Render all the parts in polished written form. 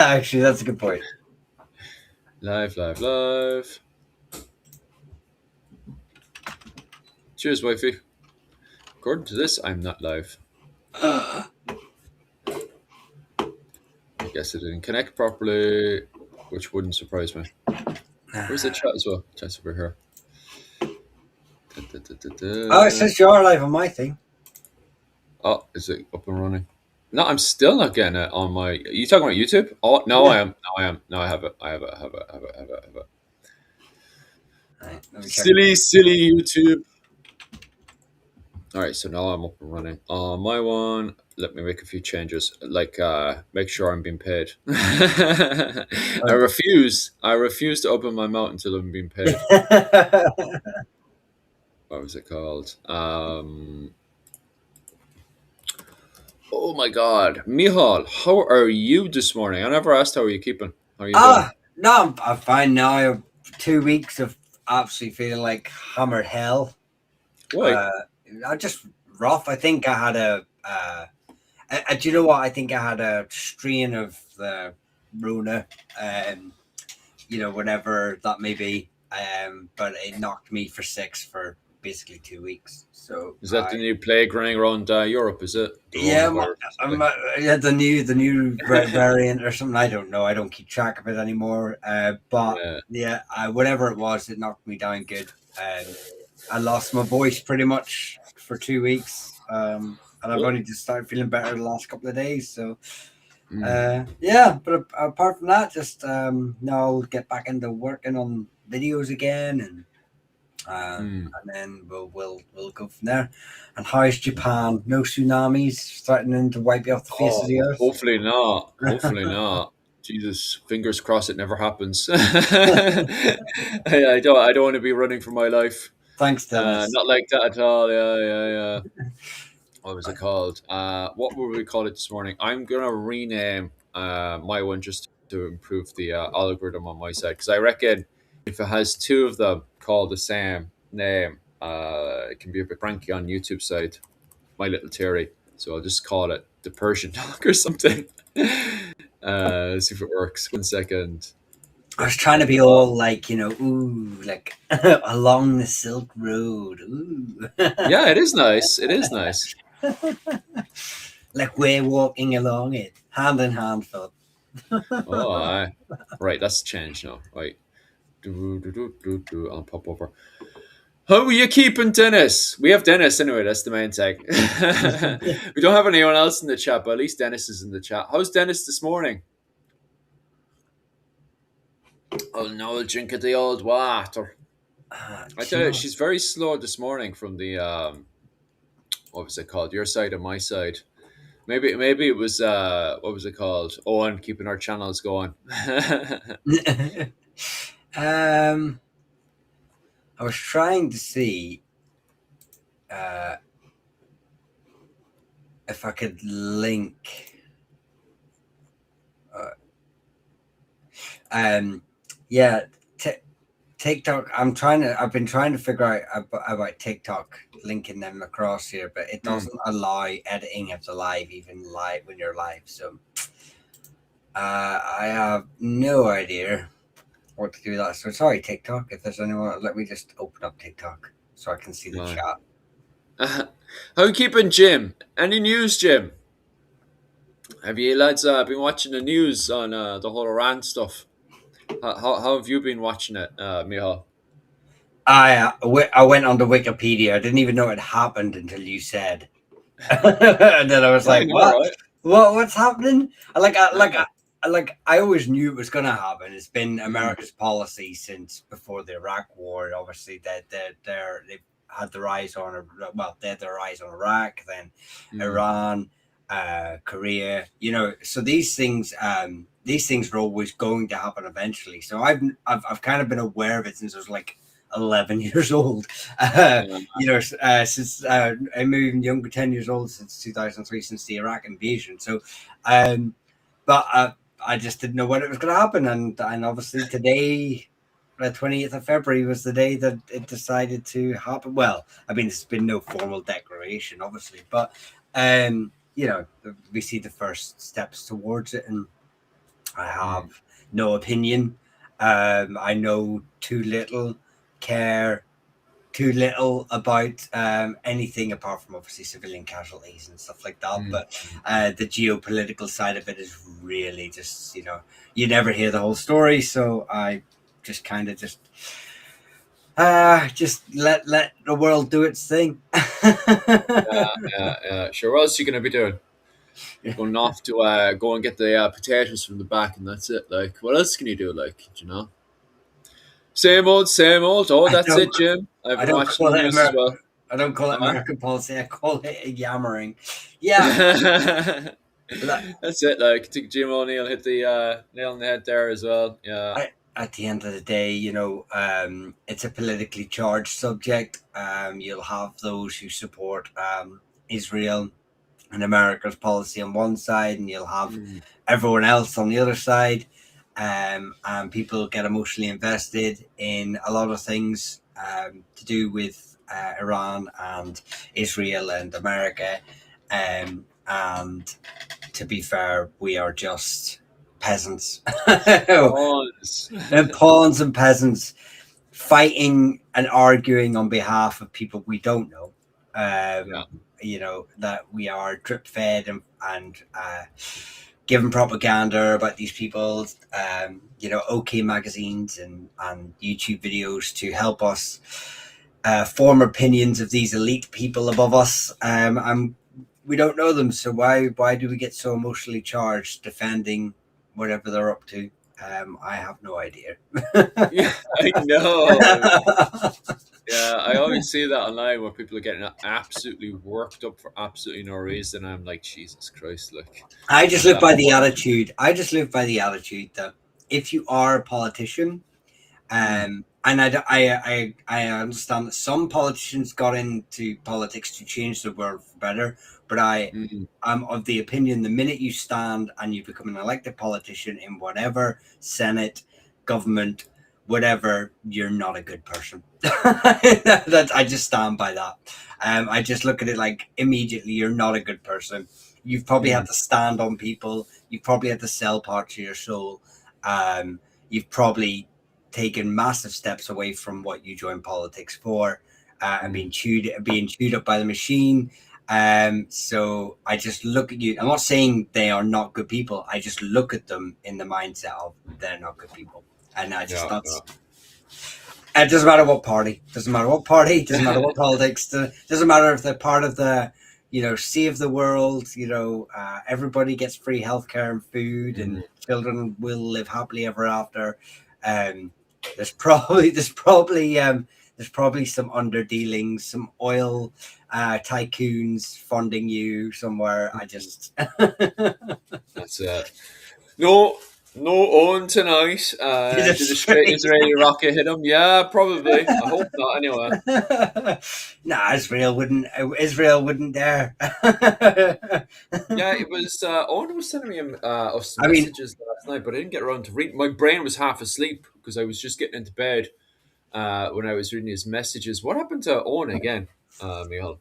Actually, that's a good point. Live, live, live. Cheers, wifey. According to this, I'm not live. I guess it didn't connect properly, which wouldn't surprise me. Where's the chat as well? Chat's over here. Da, da, da, da, Oh, it da. says you're live on my thing. Oh, is it up and running? No, I'm still not getting it on my. Are you talking about YouTube? Oh, no, Yeah. I am. No, I am. No, I have it. I have it. I have it. I have it. I have it. I have it. Right, let me check. Silly, silly YouTube. All right, so now I'm up and running. On my one, let me make a few changes. Like, make sure I'm being paid. I Oh. refuse. I refuse to open my mouth until I'm being paid. What was it called? Oh my God, Mihal, how are you this morning? I never asked how are you keeping. How are you doing? No, I'm fine now. 2 weeks of absolutely feeling like hammered hell. Why? Uh, I just rough. I think I had do you know what? I think I had a strain of the Rona. Um, whatever that may be. But it knocked me for six for basically 2 weeks. So Is that the new plague running around Europe? Is it the yeah, Rona virus? yeah, the new variant or something. I don't know. I don't keep track of it anymore. But Yeah. yeah, whatever it was, it knocked me down good. I lost my voice pretty much for 2 weeks. And I've Oh. only just started feeling better the last couple of days. So Mm. yeah, but apart from that, just now I'll get back into working on videos again, Mm. and then we'll go from there. And how's Japan? No tsunamis threatening to wipe you off the face of Oh, the earth. hopefully not. Hopefully not. Jesus, fingers crossed it never happens. I don't want to be running for my life. Thanks, Dennis. Not like that at all. Yeah, yeah, yeah. What was it called? What would we call it this morning? I'm gonna rename my one just to improve the algorithm on my side because I reckon if it has two of them called the same name, it can be a bit cranky on YouTube side. My little theory. So I'll just call it the Persian dog or something. See if it works. 1 second. I was trying to be all like, ooh, like along the Silk Road, ooh, Yeah, it is nice. It is nice. like we're walking along it, hand in hand, Philip. Oh, right. That's changed now. Right. I'll pop over. How are you keeping Dennis? We have Dennis anyway. That's the main thing. We don't have anyone else in the chat, but at least Dennis is in the chat. How's Dennis this morning? Oh no, drink of the old water. I Do tell you you, know? she's very slow this morning from the what was it called? Your side and my side. Maybe it was what was it called? Owen keeping our channels going. um, I was trying to see uh, if I could link. Uh, um, yeah, TikTok. I've been trying to figure out about TikTok linking them across here, but it Hmm. doesn't allow editing of the live, even live when you're live. So I have no idea what to do with that. So sorry, TikTok. If there's anyone, let me just open up TikTok so I can see the No. chat. How you keeping Jim? Any news, Jim? Have you lads been watching the news on the whole Iran stuff? How have you been watching it, Michal? I went onto Wikipedia. I didn't even know it happened until you said, and then I was Yeah, I like, know, "What? right? What's happening?" Yeah. I always knew it was going to happen. It's been Mm, America's policy since before the Iraq War. Obviously, they've had their eyes on they had their eyes on Iraq, then mm, Iran, Korea. So these things were always going to happen eventually. So I've kind of been aware of it since I was like 11 years old. yeah. Since I'm even younger, 10 years old since 2003, since the Iraq invasion. So, um, but I just didn't know when it was going to happen, and obviously today, the 20th of February, was the day that it decided to happen. Well, I mean, it's been no formal declaration, obviously, but we see the first steps towards it, and I Mm. have no opinion. I know too little, care too little about anything apart from obviously civilian casualties and stuff like that. Mm. But the geopolitical side of it is really just, you never hear the whole story. So I just kind of just let the world do its thing. Yeah. Sure. What else are you gonna be doing? Going off to go and get the potatoes from the back, and that's it. Like, what else can you do? Like, you know, same old, same old. Oh, I that's don't it, Jim. I've I been don't watching the call it news as well. I don't call it Huh? American policy. I call it yammering. Yeah, but That's it. Like, Jim O'Neill hit the nail on the head there as well. Yeah. at the end of the day, it's a politically charged subject. You'll have those who support Israel and America's policy on one side, and you'll have Mm. everyone else on the other side. And people get emotionally invested in a lot of things to do with Iran and Israel and America. And to be fair, we are just peasants. Pawns. And pawns and peasants fighting and arguing on behalf of people we don't know. Yeah. That we are drip fed and given propaganda about these people. OK magazines and YouTube videos to help us form opinions of these elite people above us. And we don't know them, so why do we get so emotionally charged defending whatever they're up to? I have no idea. Yeah, I know. Yeah, I always see that online where people are getting absolutely worked up for absolutely no reason. I'm like, Jesus Christ, like, I just live that by the poor. attitude. I just live by the attitude that if you are a politician, Mm. and I understand that some politicians got into politics to change the world for better, but Mm. I'm of the opinion the minute you stand and you become an elected politician in whatever Senate, government, whatever, you're not a good person. I just stand by that. I just look at it like immediately you're not a good person. You've probably had Mm. to stand on people. You've probably had to sell parts of your soul. You've probably taken massive steps away from what you joined politics for, and Mm. being chewed up by the machine. So I just look at you. I'm not saying they are not good people. I just look at them in the mindset of they're not good people, and I just Yeah, that's. It doesn't matter what party. Doesn't matter what party. Doesn't matter yeah. what politics. Doesn't matter if they're part of the, save the world. Everybody gets free healthcare and food, and Mm. children will live happily ever after. Um, there's probably there's probably some underdealings, some oil tycoons funding you somewhere. I Mm. just That's it. No, no Owen tonight. did a Did a straight straight. Israeli rocket hit him? Yeah, probably. I hope not. Anyway. Nah, Israel wouldn't dare. Yeah, it was. Owen was sending me us I mean, messages last night, but I didn't get around to read. My brain was half asleep because I was just getting into bed when I was reading his messages. What happened to Owen again, Michal?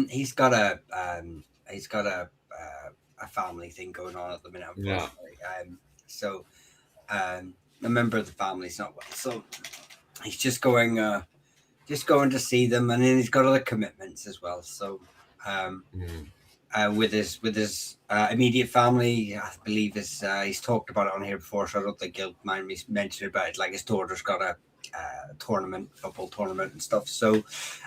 he's got a family thing going on at the minute, Yeah. unfortunately. So a member of the family's not well, so he's just going to see them, and then he's got other commitments as well. So um, Mm. with his immediate family. I believe he's talked about it on here before, so I don't think he'll mind me mentioning about it. Like his daughter's got a football tournament and stuff. So,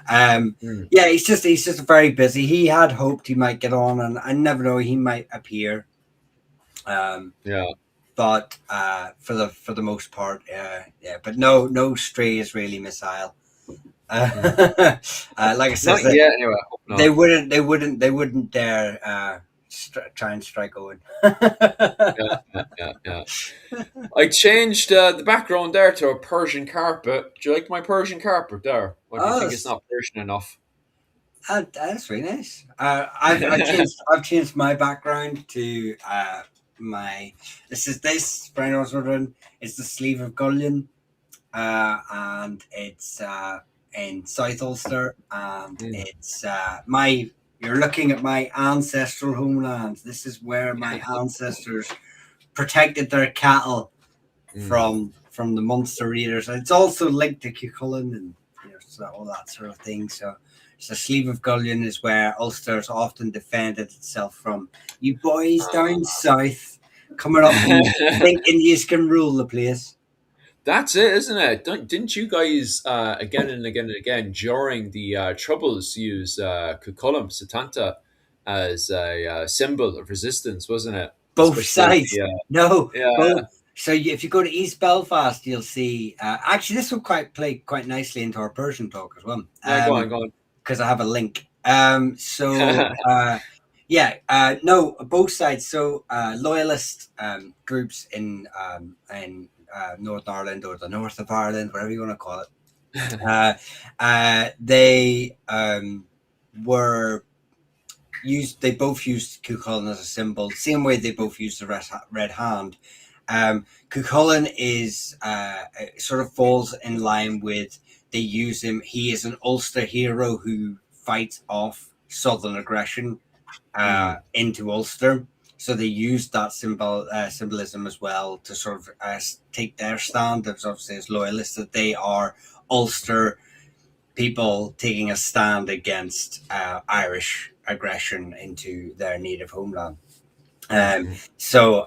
Mm. yeah, he's just very busy. He had hoped he might get on, and I never know, he might appear. Um, Yeah. but for the most part, yeah. But no stray Israeli missile. Mm. Like I said, Not yet. Anyway, I hope they not. wouldn't. They wouldn't dare try and strike Owen. Yeah. I changed the background there to a Persian carpet. Do you like my Persian carpet there? Or do you Oh, think it's not Persian enough? that's really nice. I've changed my background to my. This for anyone who's wondering. It's the sleeve of Gullion, and it's in South Ulster, and Mm. it's my. You're looking at my ancestral homeland. This is where my ancestors protected their cattle Mm. from the monster eaters. And it's also linked to Cuchulainn and so all that sort of thing. So the Sleeve of Gullion is where Ulster's often defended itself from you boys down south coming up and thinking you can rule the place. That's it, isn't it? Didn't you guys again and again and again during the Troubles use Cuchulainn Satanta as a symbol of resistance, wasn't it? Both Especially sides. the No, yeah, both. So if you go to East Belfast, you'll see. Actually, this will quite play quite nicely into our Persian talk as well. yeah. Go on, go Because I have a link. So on. yeah, no, both sides. So loyalist groups in Northern Ireland or the north of Ireland, whatever you want to call it. They were used. They both used Cuchulainn as a symbol. Same way they both used the red hand. Cuchulainn is sort of falls in line with they use him. He is an Ulster hero who fights off Southern aggression Mm, into Ulster. So they used that symbolism as well to sort of take their stand. As obviously as loyalists, that they are Ulster people taking a stand against Irish aggression into their native homeland. mm, Um, mm, so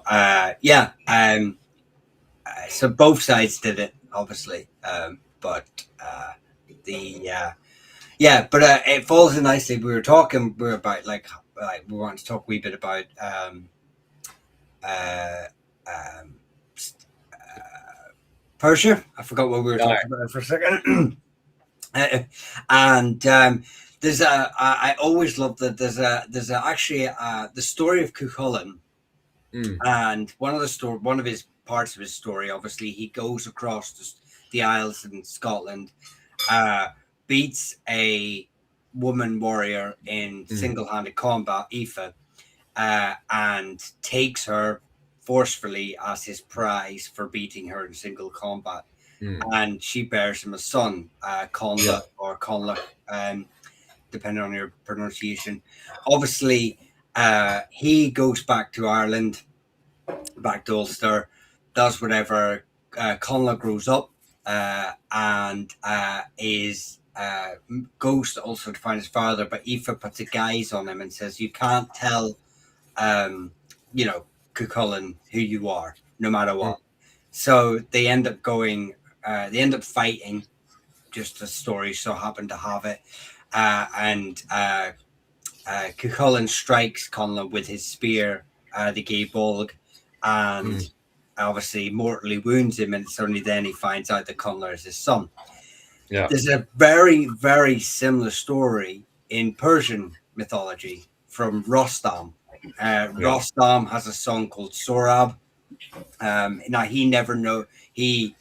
yeah, so both sides did it, obviously, but the yeah, but it falls in nicely. We were about like we wanted to talk a wee bit about uh, um, Persia. I forgot what we were yeah, talking about for a second. Uh, and there's a I always love that there's actually the story of Cuchulainn, mm, and one of his parts of his story, obviously he goes across the Isles in Scotland, uh, beats a woman warrior in mm, single-handed combat, Aoife, and takes her forcefully as his prize for beating her in single combat, mm, and she bears him a son, yeah, Conla or Conla, um, depending on your pronunciation. Obviously, he goes back to Ireland, back to Ulster, does whatever. Conla grows up and is goes to Ulster to find his father, but Aoife puts a guise on him and says, "You can't tell, um, you know, Cuchulainn who you are, no matter mm, what." So they end up going. They end up fighting. Just the story so happened to have it, and Cuchulainn strikes Conla with his spear, the Gay Bolg, mm, and obviously mortally wounds him. And it's only then he finds out that Conla is his son. yeah, There's a very, very similar story in Persian mythology from Rostam. yeah, Rostam has a son called Sorab. Now he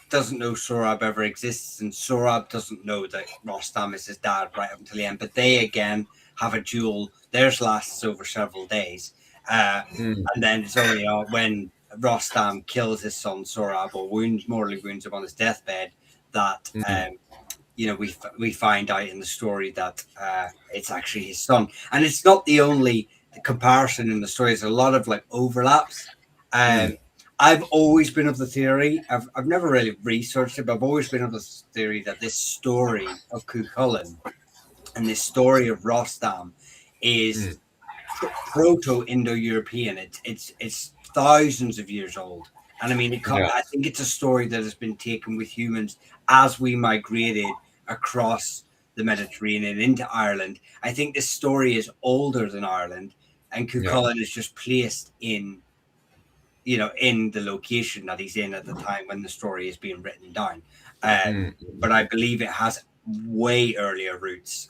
doesn't know Sorab ever exists, and Sorab doesn't know that Rostam is his dad right up until the end. But they again have a duel. Theirs lasts over several days, uh, mm, and then it's only when Rostam kills his son Sorab or mortally wounds him on his deathbed that mm, we find out in the story that it's actually his son, and it's not the only comparison in the story. There's a lot of like overlaps. mm, Um, I've always been of the theory. I've never really researched it, but I've always been of the theory that this story of Cuchulainn and this story of Rostam is mm, proto-Indo-European. It's thousands of years old, and I mean, yeah, I think it's a story that has been taken with humans as we migrated across the Mediterranean into Ireland. I think this story is older than Ireland, and yeah, Cuchulainn is just placed in the location that he's in at the time when the story is being written down. mm, But I believe it has way earlier roots,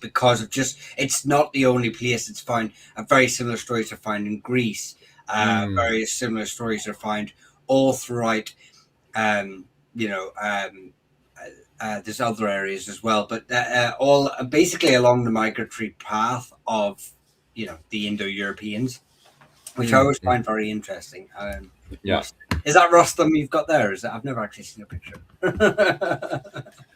because of just it's not the only place it's found. Very similar stories are found in Greece. mm, Various similar stories are found all throughout. Um, you know, there's other areas as well, but all basically along the migratory path of the Indo-Europeans, which I mm, always mm, find very interesting. yeah. Is that Rostam you've got there? Is that I've never actually seen a picture.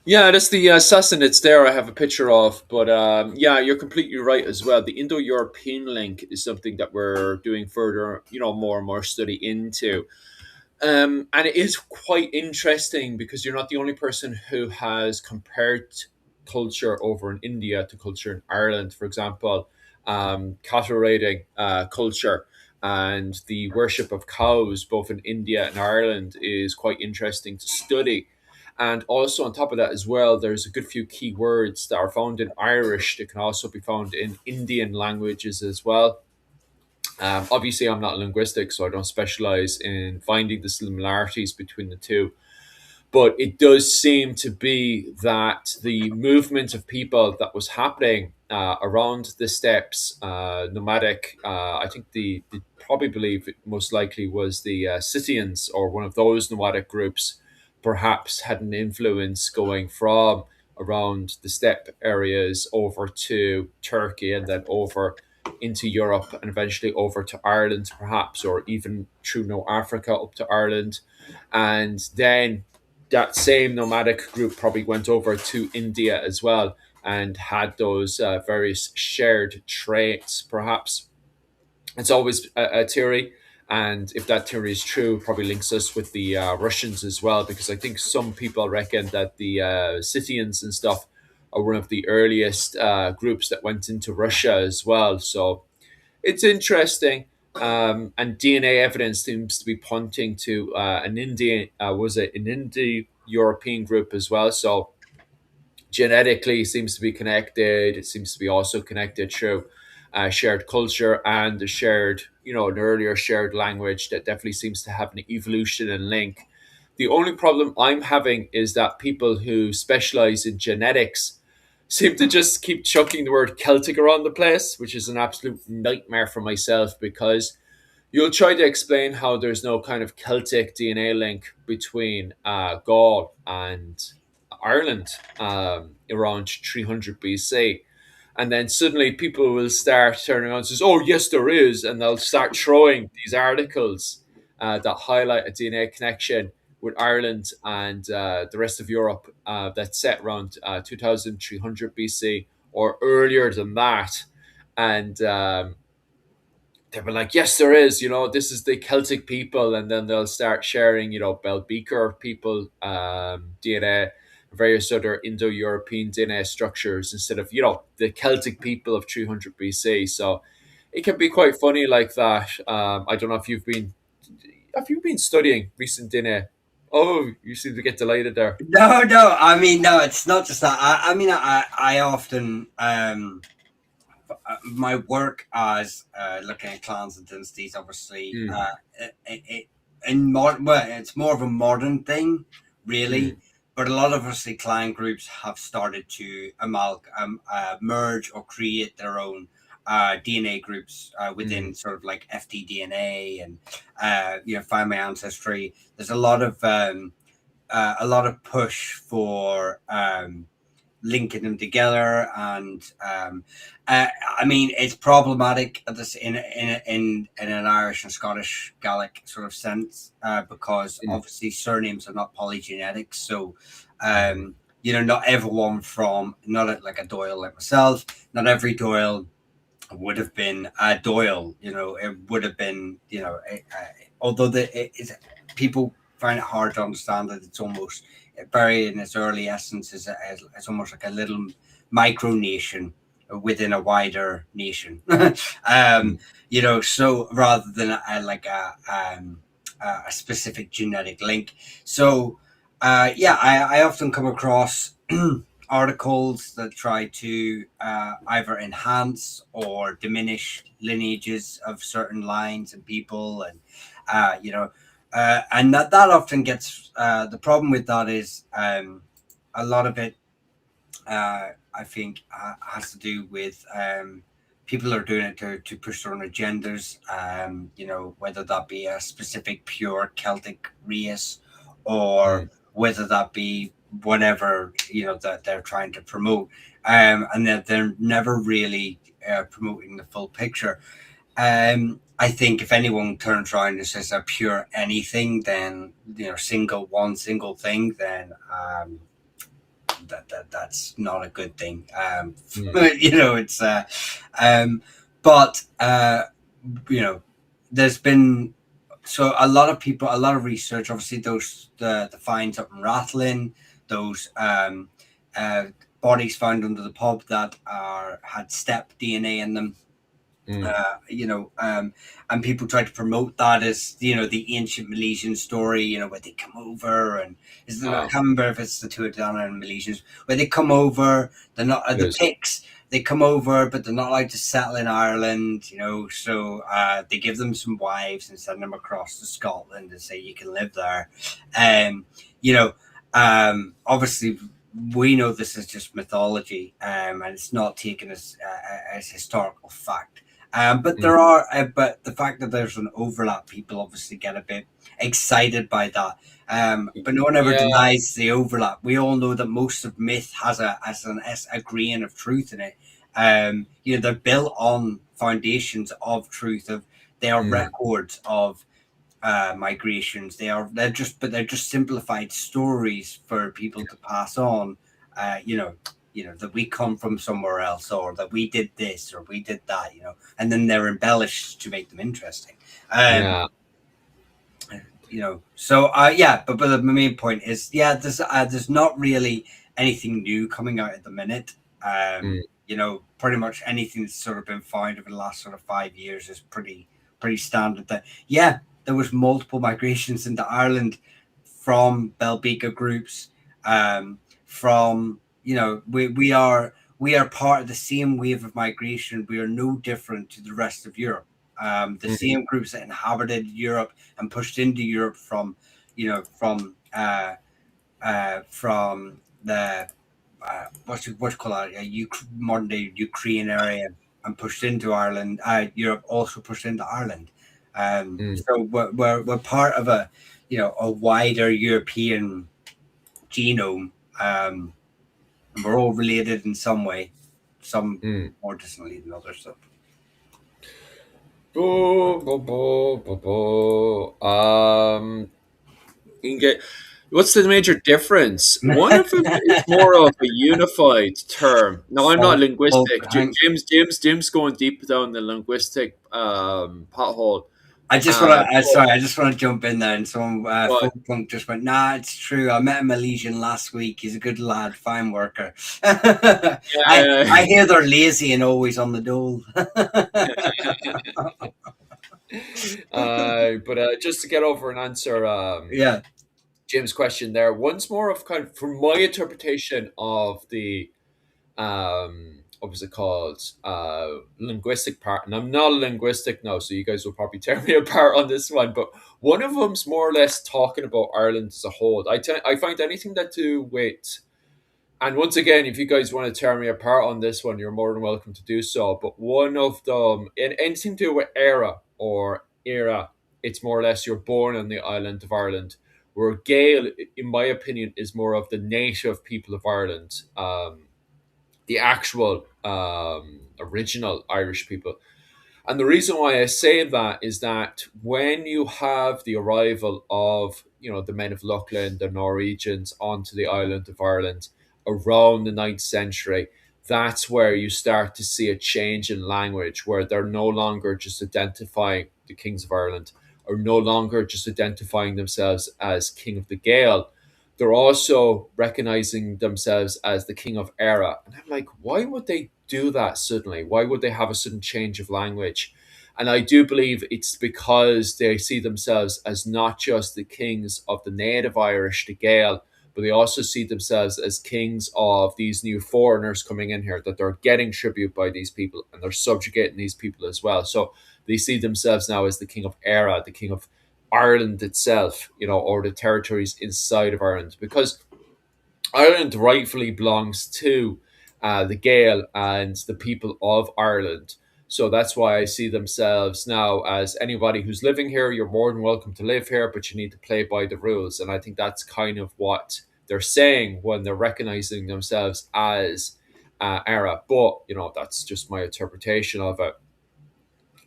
Yeah, that's the Sassanids there I have a picture of. But yeah, you're completely right as well. The Indo European link is something that we're doing further, more and more study into. And it is quite interesting because you're not the only person who has compared culture over in India to culture in Ireland, for example, cattle raiding culture and the worship of cows, both in India and Ireland, is quite interesting to study. And also, on top of that, as well, there's a good few key words that are found in Irish that can also be found in Indian languages as well. Obviously, I'm not linguistic, so I don't specialize in finding the similarities between the two. But it does seem to be that the movement of people that was happening around the steppes, nomadic, I think the probably believe it most likely was the Scythians or one of those nomadic groups, perhaps had an influence going from around the steppe areas over to Turkey and then over into Europe and eventually over to Ireland, perhaps, or even through North Africa up to Ireland. And then that same nomadic group probably went over to India as well and had those various shared traits, perhaps. It's always a theory. And if that theory is true, probably links us with the Russians as well, because I think some people reckon that the Scythians and stuff are one of the earliest groups that went into Russia as well. So it's interesting. And DNA evidence seems to be pointing to an Indian, was it an Indo-European group as well? So genetically seems to be connected. It seems to be also connected through shared culture and the shared, an earlier shared language that definitely seems to have an evolution and link. The only problem I'm having is that people who specialize in genetics seem to just keep chucking the word Celtic around the place, which is an absolute nightmare for myself because you'll try to explain how there's no kind of Celtic DNA link between Gaul and Ireland around 300 BC. And then suddenly people will start turning around and says, "Oh, yes, there is," and they'll start throwing these articles that highlight a DNA connection with Ireland and the rest of Europe that's set around 2300 BC or earlier than that. And they were like, "Yes, there is. This is the Celtic people," and then they'll start sharing, Belbeaker people DNA, various other Indo-European DNA structures instead of the Celtic people of 300 BC. So it can be quite funny like that. I don't know if you've been studying recent DNA. Oh, you seem to get delighted there. No, no. I mean, no. It's not just that. I mean, I often my work as looking at clans and dynasties, obviously, Mm, well, it's more of a modern thing, really. mm, But a lot of obviously clan groups have started to merge or create their own DNA groups within mm, sort of like FTDNA and Find My Ancestry. There's a lot of push for linking them together, and I mean it's problematic at this in an Irish and Scottish Gaelic sort of sense because mm, obviously surnames are not polygenetic, so mm, not everyone from like a Doyle like myself, not every Doyle would have been a Doyle. It would have been although people find it hard to understand that it's almost very in its early essence is it's almost like a little micro nation within a wider nation. mm, So rather than a specific genetic link. So yeah, I often come across articles that try to either enhance or diminish lineages of certain lines and people, and and that often gets the problem with that is a lot of it I think has to do with people are doing it to push their own agendas, whether that be a specific pure Celtic race or mm, whether that be whatever, that they're trying to promote. And that they're never really promoting the full picture. I think if anyone turns around and says they're pure anything, then single thing, then that's not a good thing. Mm, It's um, but you know, there's been so a lot of research. Obviously, those the finds up in Rathlin, those uh, bodies found under the pub that are had step DNA in them, mm. and people try to promote that as the ancient Milesian story, where they come over and I Ah, can't remember if it's the Tuatara and Milesians where they come over. They're not it the is. Picts. They come over, but they're not allowed to settle in Ireland. So they give them some wives and send them across to Scotland and say you can live there. Um, you know, Obviously we know this is just mythology, and it's not taken as historical fact. Mm, But the fact that there's an overlap, people obviously get a bit excited by that. But no one ever yeah. denies the overlap. We all know that most of myth has a grain of truth in it. They're built on foundations of truth. They are Mm, records of migrations. They're just simplified stories for people to pass on. Uh, you know, that we come from somewhere else, or that we did this, or we did that. And then they're embellished to make them interesting. Um, yeah. yeah, but the main point is, yeah, there's not really anything new coming out at the minute. Mm, Pretty much anything that's sort of been found over the last sort of 5 years is pretty standard. That, yeah, there was multiple migrations into Ireland from Belgica groups. From we are part of the same wave of migration. We are no different to the rest of Europe. The mm, same groups that inhabited Europe and pushed into Europe from, you know, from the what you call it, modern day Ukraine area, and pushed into Ireland. Europe also pushed into Ireland. mm. So we're part of a wider European genome. And we're all related in some way, some Mm. more distantly than others. So Boo, boo, boo, boo, boo. You can get. What's the major difference? One of them is more of a unified term. No, I'm not linguistic. hang, Jim's going deep down the linguistic pothole. I just want to. But, Sorry, I just want to jump in there. And some but folk punk just went, "Nah, it's true. I met a Milesian last week. He's a good lad, fine worker." I yeah, hear they're lazy and always on the dole. but just to get over and answer Yeah, Jim's question there, once more of kind of from my interpretation of the what was it called linguistic part, and I'm not a linguistic now, so you guys will probably tear me apart on this one, but one of them's more or less talking about Ireland as a whole. I find anything that do with, and once again, if you guys want to tear me apart on this one, you're more than welcome to do so, but one of them in anything to do with era, it's more or less you're born on the island of Ireland, where Gael, in my opinion, is more of the native people of Ireland, the actual original Irish people. And the reason why I say that is that when you have the arrival of, the men of Luckland, the Norwegians, onto the island of Ireland around the ninth century, that's where you start to see a change in language, where they're no longer just identifying the kings of Ireland, or no longer just identifying themselves as King of the Gael. They're also recognizing themselves as the King of Era. And I'm like, why would they do that suddenly? Why would they have a sudden change of language? And I do believe it's because they see themselves as not just the kings of the native Irish, the Gael, but they also see themselves as kings of these new foreigners coming in here, that they're getting tribute by these people and they're subjugating these people as well. So they see themselves now as the king of Era, the king of Ireland itself, or the territories inside of Ireland, because Ireland rightfully belongs to the Gael and the people of Ireland. So that's why I see themselves now as anybody who's living here, you're more than welcome to live here, but you need to play by the rules. And I think that's kind of what they're saying when they're recognizing themselves as Ara. But, that's just my interpretation of it.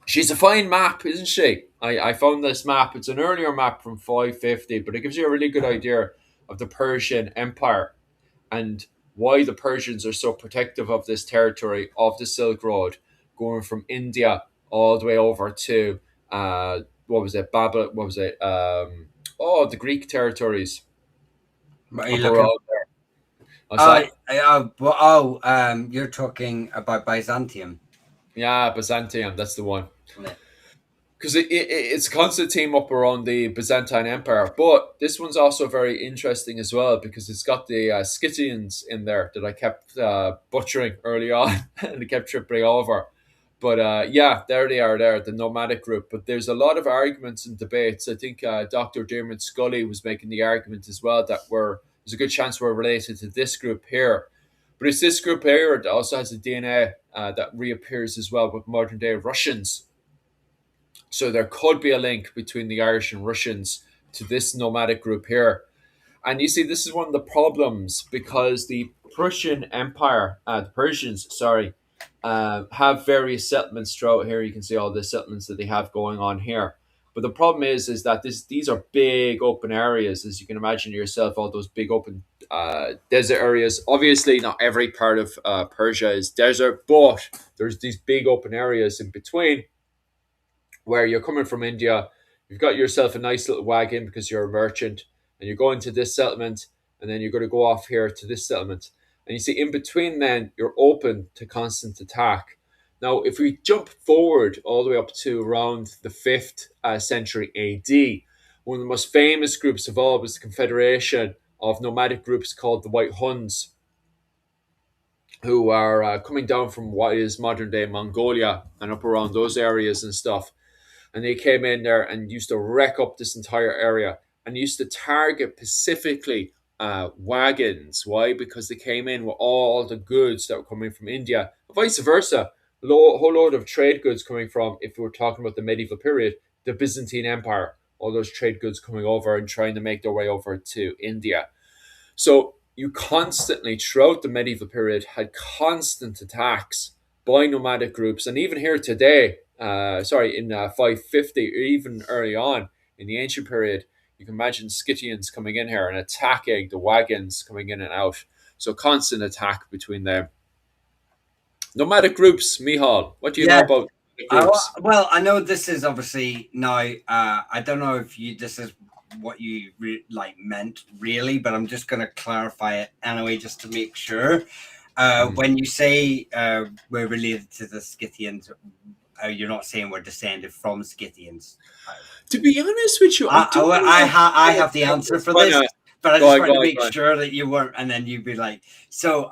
She's a fine map, isn't she? I found this map. It's an earlier map from 550, but it gives you a really good idea of the Persian Empire and why the Persians are so protective of this territory of the Silk Road, going from India all the way over to what was it, Babylon? What was it? The Greek territories What are you up looking? around there. What's that? You're talking about Byzantium. Yeah, Byzantium. That's the one. Yeah. Because it's a constant team up around the Byzantine Empire. But this one's also very interesting as well because it's got the Scythians in there that I kept butchering early on and I kept tripping over. But yeah, there they are there, the nomadic group. But there's a lot of arguments and debates. I think Dr. Dermot Scully was making the argument as well that there's a good chance we're related to this group here. But it's this group here that also has a DNA that reappears as well with modern day Russians, so there could be a link between the Irish and Russians to this nomadic group here. And you see, this is one of the problems because the the Persians, sorry, have various settlements throughout here. You can see all the settlements that they have going on here. But the problem is that these are big open areas, as you can imagine yourself. All those big open desert areas. Obviously, not every part of Persia is desert, but there's these big open areas in between where you're coming from India, you've got yourself a nice little wagon because you're a merchant, and you're going to this settlement, and then you're going to go off here to this settlement. And you see, in between, then you're open to constant attack. Now, if we jump forward all the way up to around the 5th century AD, one of the most famous groups of all was the confederation of nomadic groups called the White Huns, who are coming down from what is modern day Mongolia and up around those areas and stuff, and they came in there and used to wreck up this entire area and used to target specifically wagons. Why? Because they came in with all the goods that were coming from India, vice versa. A whole load of trade goods coming from, if we were talking about the medieval period, the Byzantine Empire. All those trade goods coming over and trying to make their way over to India. So you constantly, throughout the medieval period, had constant attacks by nomadic groups. And even here today, in 550, or even early on in the ancient period, you can imagine Scythians coming in here and attacking the wagons coming in and out. So constant attack between them. Nomadic groups, Mihal, what do you know Yeah. about nomadic groups? Well, I know this is obviously now. I don't know if this is what you meant really, but I'm just going to clarify it anyway, just to make sure. Mm. When you say we're related to the Scythians, you're not saying we're descended from Scythians. To be honest with you, I don't know. I have the answer for this, but I Go just on, wanted to go on, make go on. sure that you weren't, and then you'd be like, so.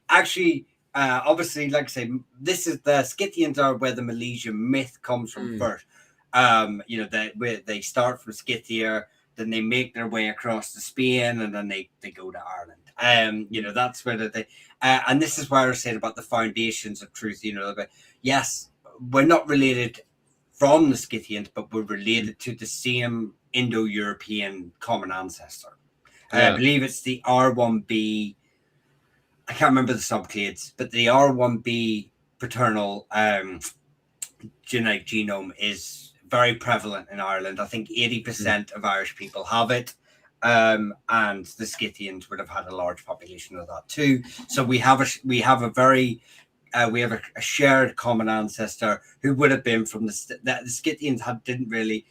Actually, obviously, like I say, this is the Scythians are where the Milesian myth comes from first. They start from Scythia, then they make their way across to Spain, and then they go to Ireland. That's where they. And this is why I was saying about the foundations of truth. But yes, we're not related from the Scythians, but we're related to the same Indo-European common ancestor. I Yeah. believe it's the R1b. I can't remember the subclades, but the R1b paternal genetic genome is very prevalent in Ireland. I think 80% of Irish people have it. And the Scythians would have had a large population of that too. So we have a very a shared common ancestor who would have been from the Scythians didn't really.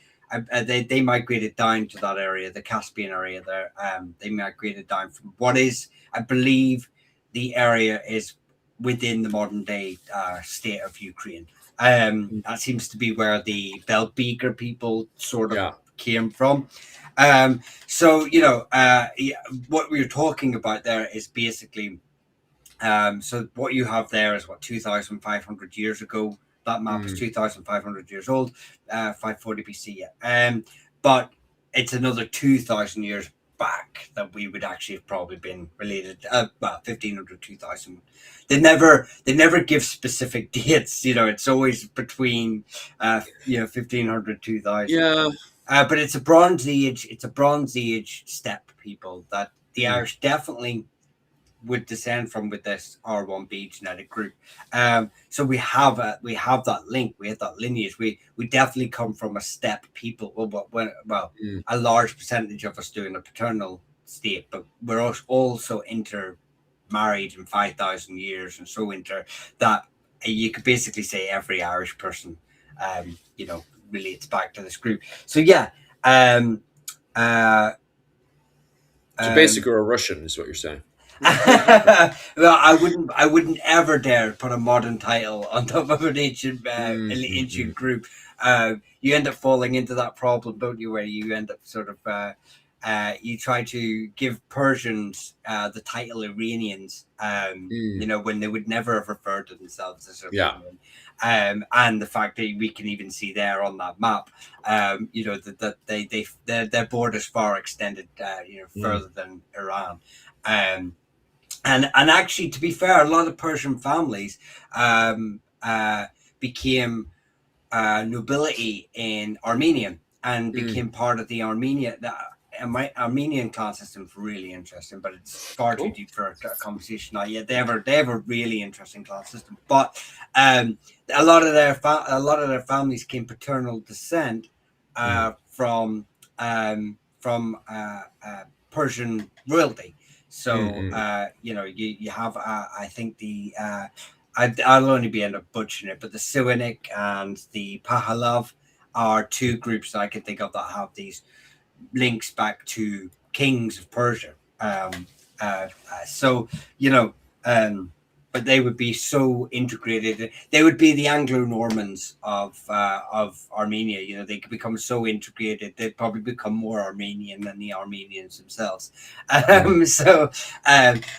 They migrated down to that area, the Caspian area. There, they migrated down from what is, I believe, the area is within the modern day state of Ukraine. That seems to be where the Belbeaker people sort of Yeah. came from. So what we're talking about there is basically. So what you have there is 2,500 years ago. That map is 2,500 years old, 540 BC. Yeah. But it's another 2,000 years back that we would actually have probably been related. 1,500, 2,000. They never give specific dates. It's always between 1,500, 2,000. Yeah. But it's a Bronze Age. It's a Bronze Age steppe people that the Irish definitely would descend from with this R1B genetic group. So we have that link, we have that lineage. We definitely come from a steppe people. Well, Mm, a large percentage of us do in a paternal state, but we're also intermarried in 5,000 years, and so inter that you could basically say every Irish person, relates back to this group. So yeah, um, uh, so um, basically, a Russian is what you're saying. well, I wouldn't ever dare put a modern title on top of an ancient Mm. group. You end up falling into that problem, don't you? Where you end up sort of you try to give Persians the title Iranians, Mm. when they would never have referred to themselves as Yeah. Iranian. And the fact that we can even see there on that map, that their borders far extended, Mm. further than Iran. Um, and actually, to be fair, a lot of Persian families became nobility in Armenia and Mm. became part of the Armenia. The Armenian class system is really interesting, but it's far too Cool. deep for a conversation. Not yet. They have a really interesting class system, but um, a lot of their families came paternal descent Mm. from Persian royalty. Mm. So Mm. you have I think I'll only be end up butchering it, but the Cyrenaic and the Pahlav are two groups that I can think of that have these links back to kings of Persia. So you know, um, but they would be so integrated. They would be the Anglo Normans of Armenia. They could become so integrated. They'd probably become more Armenian than the Armenians themselves. Mm. So,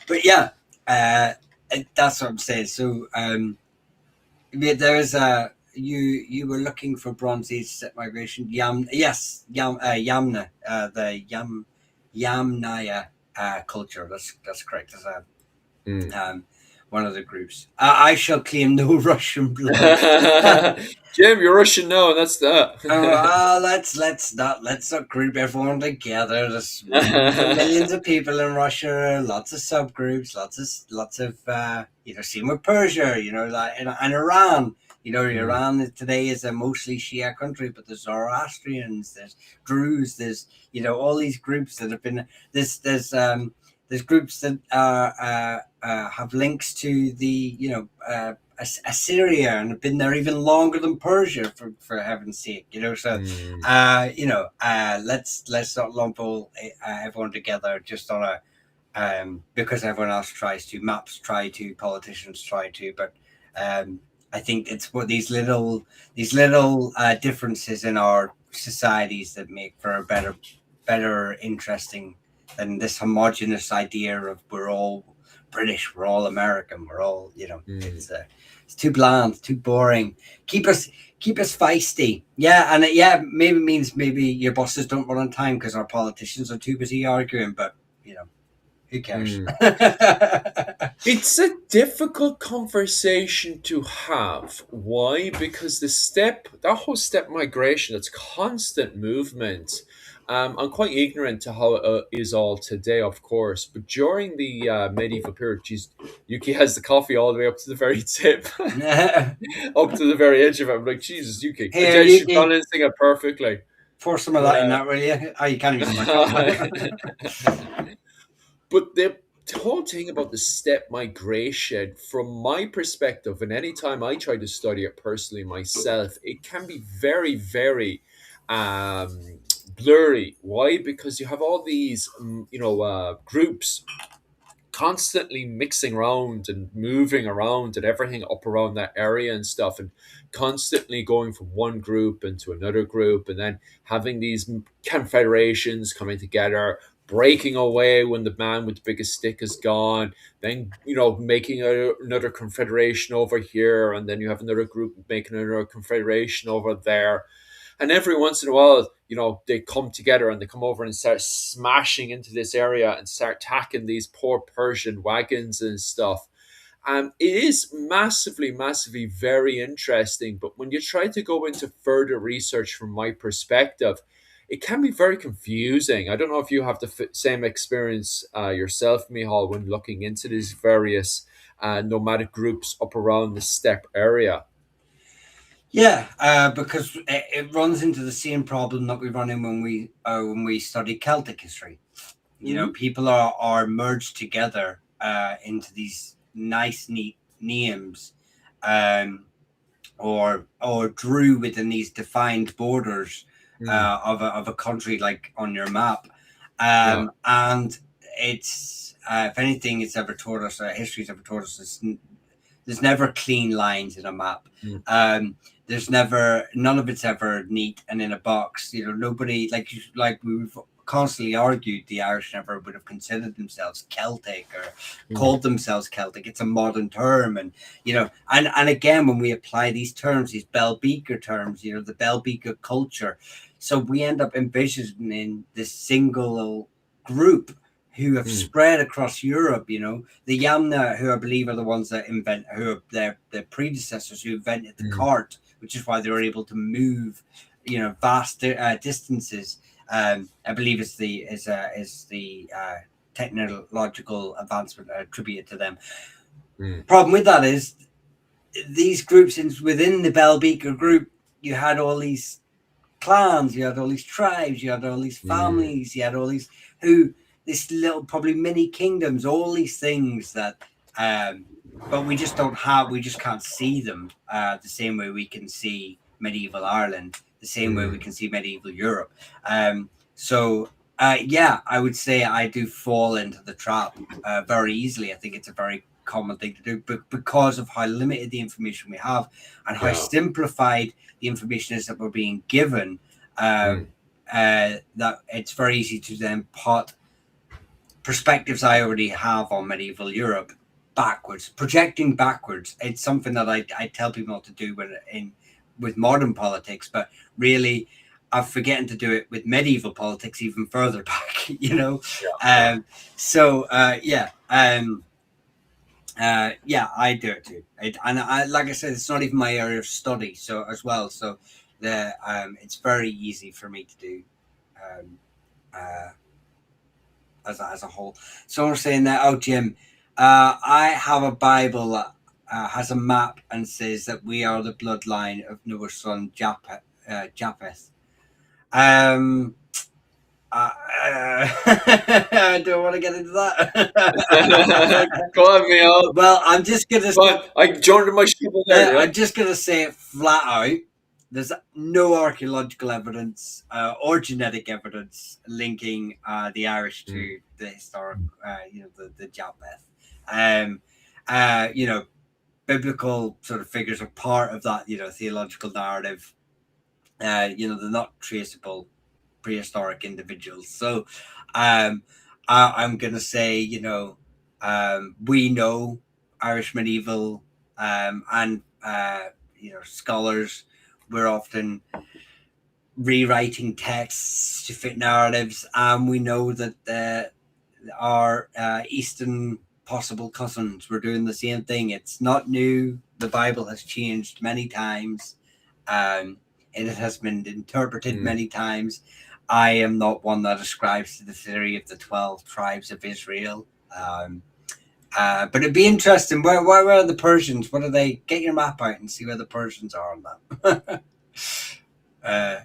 but yeah, uh, that's what I'm saying. So, there's a you were looking for Bronze Age set migration. Yamna, the Yamnaya culture. That's correct. That's Mm. one of the groups. I shall claim no Russian blood. Jim, you're Russian now, that's that. Let's not group everyone together. There's millions and millions of people in Russia, lots of subgroups, lots of same with Persia, like and Iran. Mm. Iran today is a mostly Shia country, but there's Zoroastrians, there's Druze, there's all these groups that have been there's groups that have links to the Assyria and have been there even longer than Persia, for heaven's sake. So Mm. let's not lump everyone together just on a because everyone else tries to. Maps try to, politicians try to, but um, I think it's what these little differences in our societies that make for a better interesting than this homogenous idea of we're all British, we're all American, we're all Mm. it's too bland, too boring. Keep us keep us feisty. Yeah, and yeah, maybe means maybe your bosses don't run on time because our politicians are too busy arguing, but who cares? Mm. It's a difficult conversation to have. Why? Because that whole step migration, it's constant movement. I'm quite ignorant to how it is all today, of course, but during the medieval period, geez, Yuki has the coffee all the way up to the very tip, up to the very edge of it. I'm like, Jesus, Yuki, Here, she's Yuki, balancing it perfectly. pour some of But that in that, will you? Oh, you can't use my cup. But the whole thing about the step migration, from my perspective, and anytime I try to study it personally myself, it can be very, very blurry. Why? Because you have all these, groups constantly mixing around and moving around and everything up around that area and stuff, and constantly going from one group into another group, and then having these confederations coming together, breaking away when the man with the biggest stick is gone, then making another confederation over here, and then you have another group making another confederation over there, and every once in a while, they come together and they come over and start smashing into this area and start attacking these poor Persian wagons and stuff. It is massively, massively very interesting. But when you try to go into further research from my perspective, it can be very confusing. I don't know if you have the same experience yourself, Mihal, when looking into these various nomadic groups up around the steppe area. Yeah, because it runs into the same problem that we run in when we study Celtic history. You know, Mm-hmm. people are merged together into these nice, neat names, um, or drew within these defined borders Mm, of a country, like on your map. yeah. And it's if anything, it's ever taught us, history's ever taught us this: there's never clean lines in a map. Mm, There's never, none of it's ever neat and in a box. You know, nobody, like we've constantly argued, the Irish never would have considered themselves Celtic or mm, called themselves Celtic. It's a modern term, and you know, and again, when we apply these terms, these Bell Beaker terms, you know, the Bell Beaker culture, so we end up envisioning this single group who have mm, spread across Europe. You know, the Yamna, who I believe are the ones that who are their predecessors who invented the mm, cart, which is why they were able to move, you know, vast distances. I believe is the technological advancement attributed to them. mm, Problem with that is these groups within the Bell Beaker group, you had all these clans, you had all these tribes, you had all these mm, families, you had all these who this little probably mini kingdoms, all these things that um but we just don't have, we just can't see them the same way we can see medieval Ireland, the same way we mm. can see medieval Europe. So yeah, I would say I do fall into the trap very easily. I think it's a very common thing to do, but because of how limited the information we have and how Yeah. simplified the information is that we're being given, uh, Mm, that it's very easy to then put perspectives I already have on medieval Europe backwards, projecting backwards. It's something that I tell people not to do with modern politics, but really I'm forgetting to do it with medieval politics even further back, you know. yeah. Yeah. Um, so yeah. Yeah, I do it too. And I, like I said, it's not even my area of study, so as well. So the it's very easy for me to do um, uh, as a whole. Someone was saying that, oh, Jim, I have a Bible that has a map and says that we are the bloodline of Noah's son Japheth. Um, I don't want to get into that. Go on, Mihal. Well, I'm just gonna But I joined my shovel there. Yeah. I'm just going to say it flat out. There's no archaeological evidence or genetic evidence linking the Irish Mm, to the historic, you know, the Japheth. Um, you know, biblical sort of figures are part of that, you know, theological narrative. You know, they're not traceable prehistoric individuals. So, um, I'm going to say, you know, we know Irish medieval and you know, scholars were often rewriting texts to fit narratives, and we know that our Eastern possible cousins were doing the same thing. It's not new. The Bible has changed many times. Um, and it has been interpreted mm. many times. I am not one that ascribes to the theory of the 12 tribes of Israel. But it'd be interesting. Where are the Persians? What are they? Get your map out and see where the Persians are on that. uh,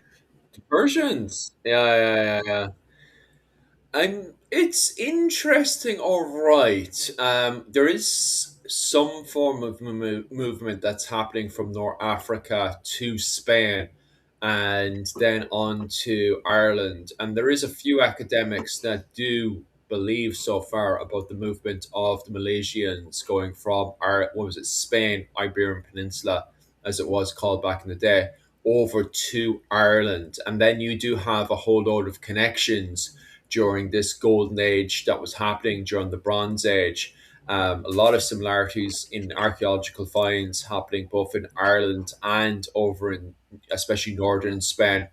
The Persians. Yeah, yeah, yeah, yeah. And it's interesting, all right. There is some form of movement that's happening from North Africa to Spain and then on to Ireland. And there is a few academics that do believe so far about the movement of the Malaysians going from what was it, Spain, Iberian Peninsula, as it was called back in the day, over to Ireland. And then you do have a whole load of connections during this golden age that was happening during the Bronze Age. A lot of similarities in archaeological finds happening both in Ireland and over in especially northern Spain,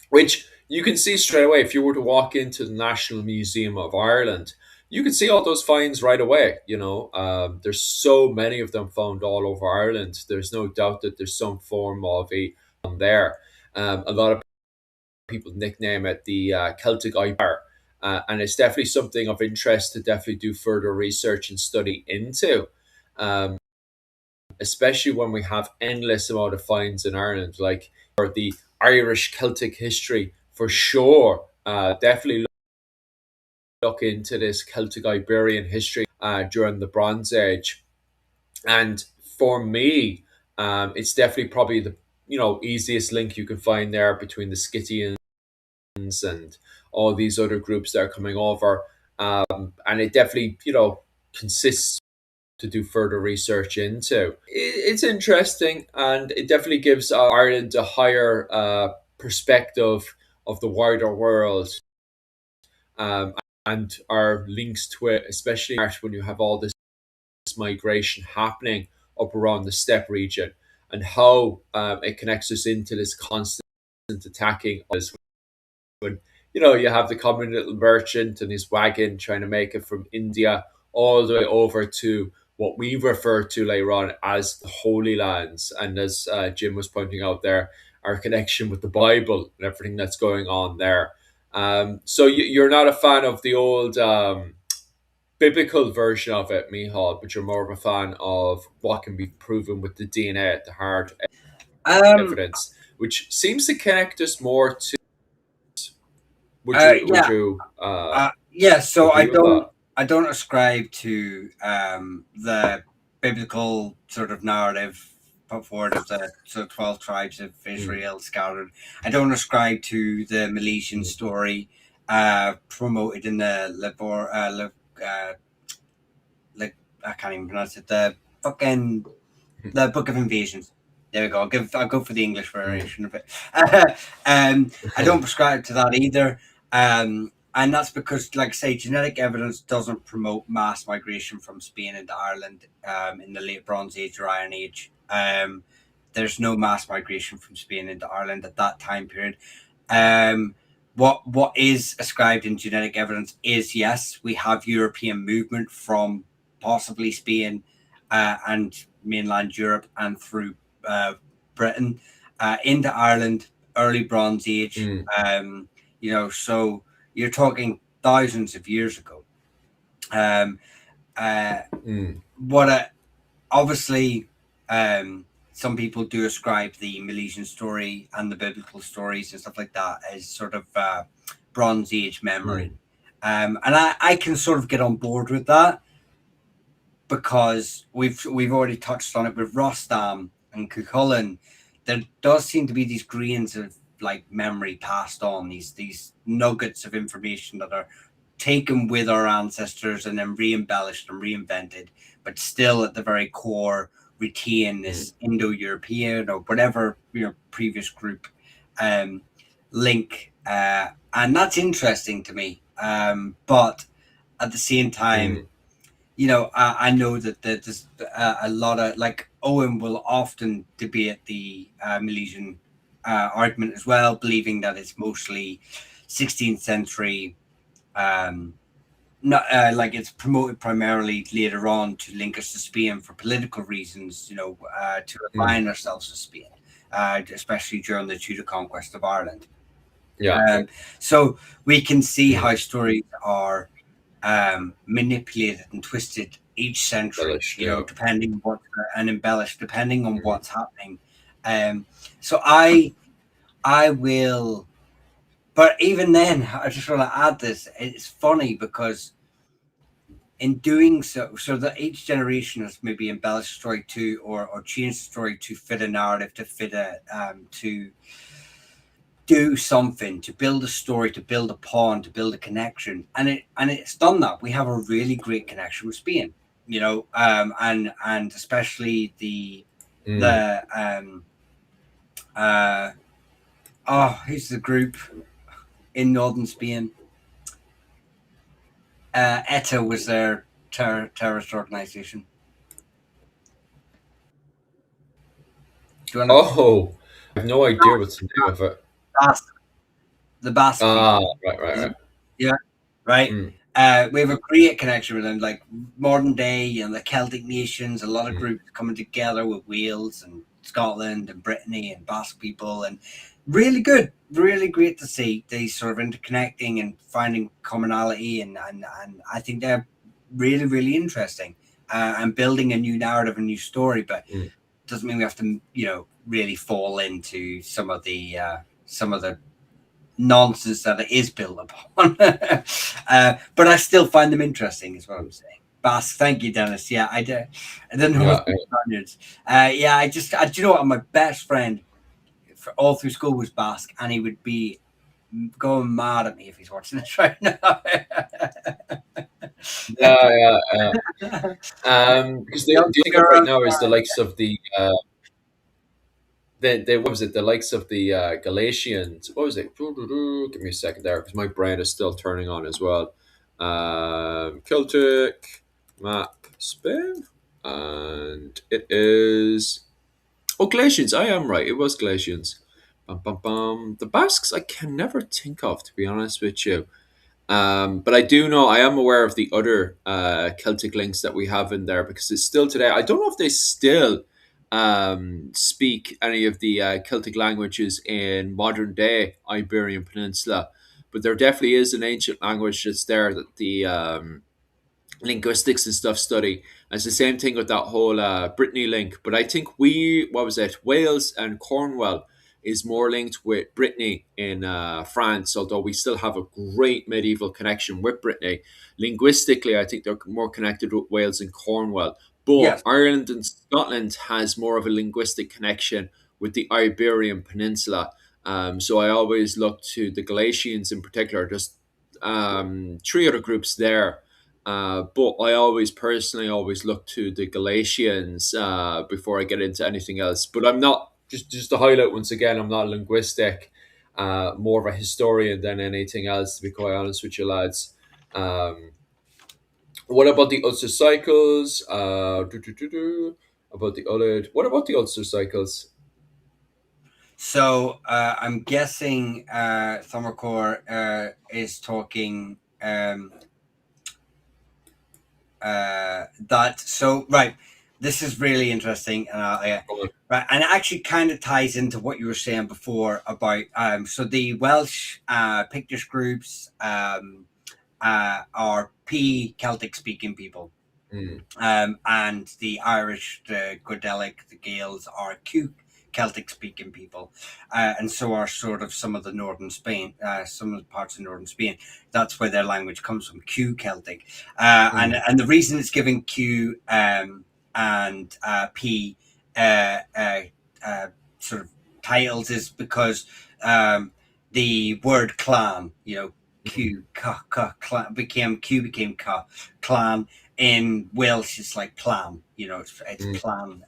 which you can see straight away if you were to walk into the National Museum of Ireland. You can see all those finds right away. You know, there's so many of them found all over Ireland. There's no doubt that there's some form of a there. A lot of people nickname it the Celtic Ibar. And it's definitely something of interest to definitely do further research and study into, um, especially when we have endless amount of finds in Ireland, like or the Irish Celtic history for sure. Definitely look into this Celtic Iberian history during the Bronze Age. And for me, it's definitely probably the easiest link you can find there between the Scythians and all these other groups that are coming over. And it definitely consists to do further research into. It's interesting, and it definitely gives Ireland a higher perspective of the wider world, um, and our links to it, especially when you have all this migration happening up around the steppe region, and how it connects us into this constant attacking as when you have the common little merchant and his wagon trying to make it from India all the way over to what we refer to later on as the Holy Lands, and as Jim was pointing out there, our connection with the Bible and everything that's going on there. So you're not a fan of the old biblical version of it, Mihal, but you're more of a fan of what can be proven with the DNA, the hard Um, evidence, which seems to connect us more to. Would you would yeah, you yeah. So agree with that? I don't ascribe to the biblical sort of narrative put forward of the sort of 12 tribes of Mm, Israel scattered. I don't ascribe to the Milesian mm, story promoted in the like I can't even pronounce it. The fucking the Book of Invasions. There we go. I'll go for the English mm, variation of it. I don't prescribe to that either. And that's because, like I say, genetic evidence doesn't promote mass migration from Spain into Ireland in the late Bronze Age or Iron Age. There's no mass migration from Spain into Ireland at that time period. Um, what is ascribed in genetic evidence is, yes, we have European movement from possibly Spain and mainland Europe and through uh, Britain into Ireland, early Bronze Age. mm, So you're talking thousands of years ago. Um, uh, mm, what a, Obviously, some people do ascribe the Milesian story and the biblical stories and stuff like that as sort of Bronze Age memory. mm, And I can sort of get on board with that because we've already touched on it with Rostam and Cuchulainn. There does seem to be these grains of like memory passed on, these nuggets of information that are taken with our ancestors and then re-embellished and reinvented, but still at the very core retain mm, this Indo-European or whatever previous group um, link, and that's interesting to me. But at the same time, mm, I know that there's a lot of like Owen will often debate the Milesian argument as well, believing that it's mostly 16th century. Not like it's promoted primarily later on to link us to Spain for political reasons, to mm. align ourselves with Spain, especially during the Tudor conquest of Ireland. Yeah, So we can see mm. how stories are manipulated and twisted each century, Embellished. Yeah. depending on what and embellished depending on Mm, what's happening. So I will, but even then, I just want to add this. It's funny because in doing so that each generation has maybe embellished the story too, or changed the story to fit a narrative, to fit to do something, to build a story, to build a pond, to build a connection, and it's done that. We have a really great connection with Spain, and especially mm. the uh oh, who's the group in northern Spain? ETA was their terrorist organization. Do you want to? Oh, I have no idea what's the name of it. The Basque Ah, people? right, right, Is it? right. Yeah, right. Mm, We have a great connection with them, like modern day, the Celtic nations, a lot of mm, groups coming together with Wales and Scotland and Brittany and Basque people, and really good, really great to see these sort of interconnecting and finding commonality, and I think they're really, really interesting, and building a new narrative, a new story, but mm. doesn't mean we have to, really fall into some of the nonsense that it is built upon. But I still find them interesting, is what I'm saying. Basque, thank you, Dennis. Yeah, I don't know Yeah, what's Spaniards. Yeah, do you know what? My best friend for all through school was Basque, and he would be going mad at me if he's watching this right now. yeah, yeah, yeah. Because Young the thing of right girls, now is the likes of the what was it? The likes of the Galatians. What was it? Give me a second there, because my brain is still turning on as well. Celtic map spin, and it is Galatians. I am right. It was Galatians. Bum, bum, bum. The Basques I can never think of, to be honest with you. But I do know, I am aware of the other Celtic links that we have in there, because it's still today. I don't know if they still speak any of the Celtic languages in modern day Iberian Peninsula, but there definitely is an ancient language that's there that the linguistics and stuff study. And it's the same thing with that whole Brittany link. But I think what was it, Wales and Cornwall is more linked with Brittany in France, although we still have a great medieval connection with Brittany. Linguistically, I think they're more connected with Wales and Cornwall. But yes, Ireland and Scotland has more of a linguistic connection with the Iberian Peninsula. So I always look to the Galatians in particular, just three other groups there, but I always personally always look to the Galatians before I get into anything else. But I'm not, just to highlight once again, I'm not linguistic, more of a historian than anything else. To be quite honest with you, lads. Um, what about the Ulster cycles? About the Ulid. What about the Ulster cycles? so I'm guessing Thummercore is talking that. So right, this is really interesting, right, and it actually kind of ties into what you were saying before about so the Welsh Pictish groups are P Celtic speaking people. Mm, And the Irish, the Goidelic, the Gaels are Q Celtic speaking people, and so are sort of some of the northern Spain, some of the parts of northern Spain. That's where their language comes from, Q Celtic, mm, and the reason it's given Q and P uh, uh, sort of titles is because um, the word clan, mm, clan became clan. In Welsh, it's like plan. It's mm, plan.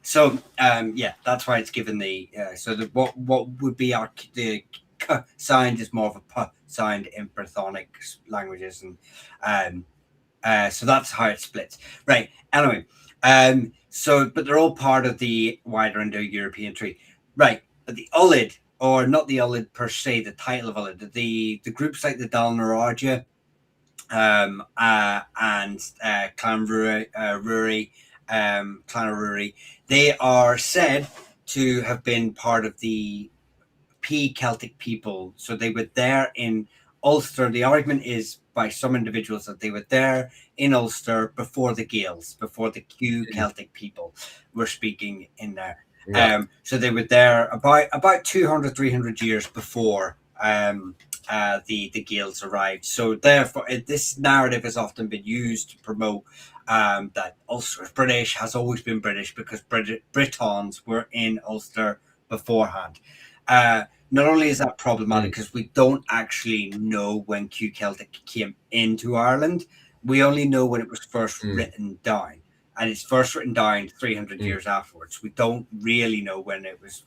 So yeah, that's why it's given the so the what would be the k sound is more of a p sound in Brythonic languages, and um, so that's how it splits. Right. Anyway, so but they're all part of the wider Indo-European tree. Right. But the Ulid, or not the Ulid per se, the title of Ulid, the groups like the Dal Naraja, and Clan Clan Ruri, they are said to have been part of the P Celtic people. So they were there in Ulster. The argument is by some individuals that they were there in Ulster before the Gaels, before the Q mm. Celtic people were speaking in there. Yeah. So they were there about 200, 300 years before the Gaels arrived. So therefore, this narrative has often been used to promote that Ulster is British, has always been British because Britons were in Ulster beforehand. Not only is that problematic Mm, because we don't actually know when Q Celtic came into Ireland, we only know when it was first mm, written down. And it's first written down 300 mm, years afterwards. We don't really know when it was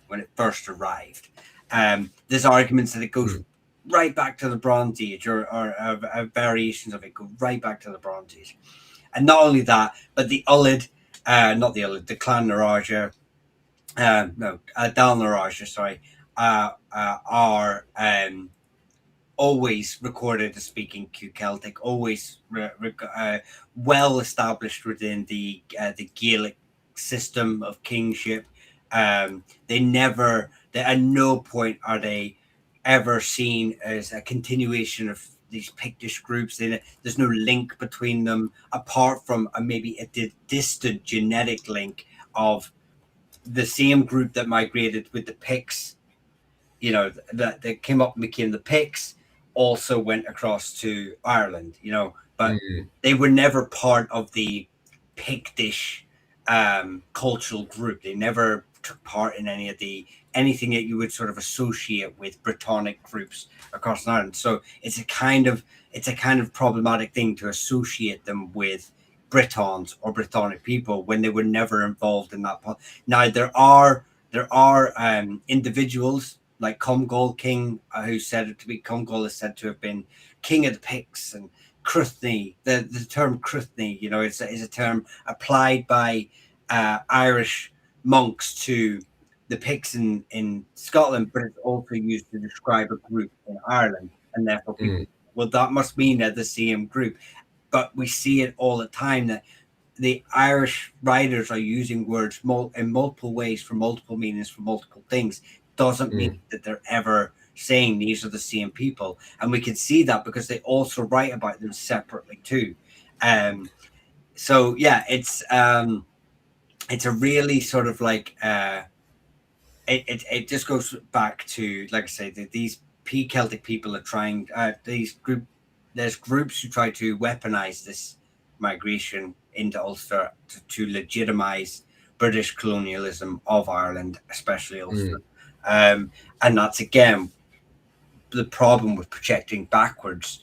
when it first arrived. There's arguments that it goes mm, right back to the Bronze Age, or variations of it go right back to the Bronze Age. And not only that, but the Ulid, not the Ulid, the Clan Naraja, no, Dal Naraja, sorry, are always recorded as speaking Q Celtic, always well established within the Gaelic system of kingship. They never, they, at no point are they ever seen as a continuation of these Pictish groups. There's no link between them apart from maybe a distant genetic link of the same group that migrated with the Picts, that came up and became the Picts, also went across to Ireland, but mm, they were never part of the Pictish cultural group. They never took part in anything that you would sort of associate with Brittonic groups across Ireland. So it's a kind of problematic thing to associate them with Britons or Brittonic people when they were never involved in that. Now there are individuals like Comgall King, who said it to be Comgall is said to have been king of the Picts, and Cruithne. The term Cruithne, is a term applied by Irish monks to the Picts in Scotland, but it's also used to describe a group in Ireland, and therefore people, mm, well, that must mean they're the same group. But we see it all the time that the Irish writers are using words in multiple ways for multiple meanings for multiple things. Doesn't mean mm, that they're ever saying these are the same people, and we can see that because they also write about them separately too. Um, so yeah, it's a really sort of like it just goes back to, like I say, that these Celtic people are trying there's groups who try to weaponize this migration into Ulster to legitimize British colonialism of Ireland, especially Ulster. mm, And that's again the problem with projecting backwards.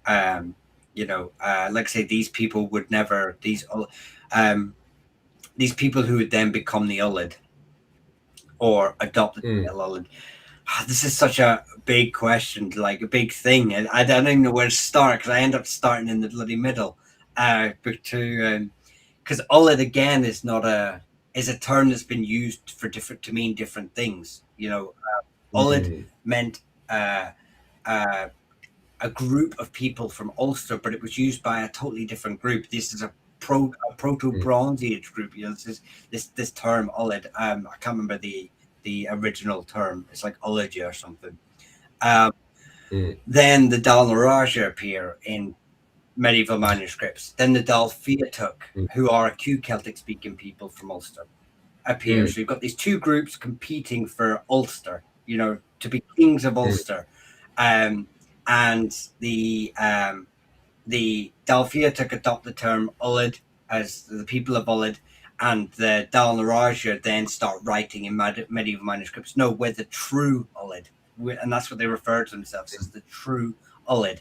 Like I say, these people would never these people who would then become the Ullid or adopt the mm. title Ullid. This is such a big question, like a big thing, and I don't even know where to start because I end up starting in the bloody middle. Because Ullid again is a term that's been used to mean different things. Ullid Mm, meant uh, uh, a group of people from Ulster, but it was used by a totally different group. This is a proto mm, Bronze Age group. This term Ullid. I can't remember the original term. It's like Ullagia or something. Um, mm, then the Dal na Raja appear in medieval manuscripts. Then the Dal Fiatuk, mm, who are a Celtic speaking people from Ulster, appear. mm, So you've got these two groups competing for Ulster, to be kings of mm, Ulster. Um, and the Dalfia took adopt the term Ullid as the people of Ullid, and the Dal na Raja then start writing in medieval manuscripts. No, we're the true Ullid, and that's what they refer to themselves as, the true Ullid.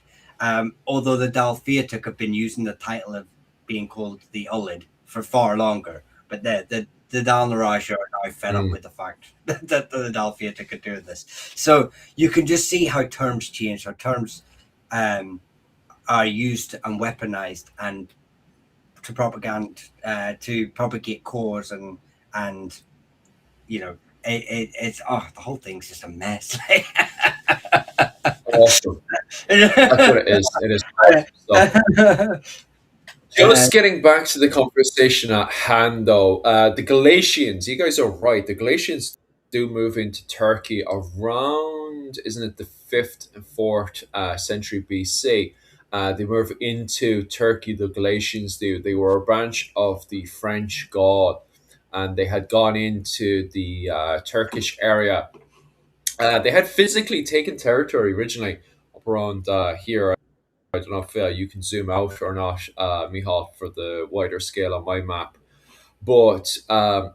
Although the Dalfiatic have been using the title of being called the Ullid for far longer, but the Dal na Raja are now fed up mm. with the fact that the Dalfiatic are doing this. So you can just see how terms change, how terms um, are used and weaponized and to propagate cause, and it's the whole thing's just a mess. Awesome. That's what it is. It is awesome stuff. uh, Just getting back to the conversation at hand, though, the Galatians, you guys are right. The Galatians do move into Turkey around, isn't it, the 5th and 4th century BC? They move into Turkey, the Galatians do. They were a branch of the French God, and they had gone into the Turkish area. They had physically taken territory originally up around here. I don't know if you can zoom out or not, Mihal, for the wider scale on my map. But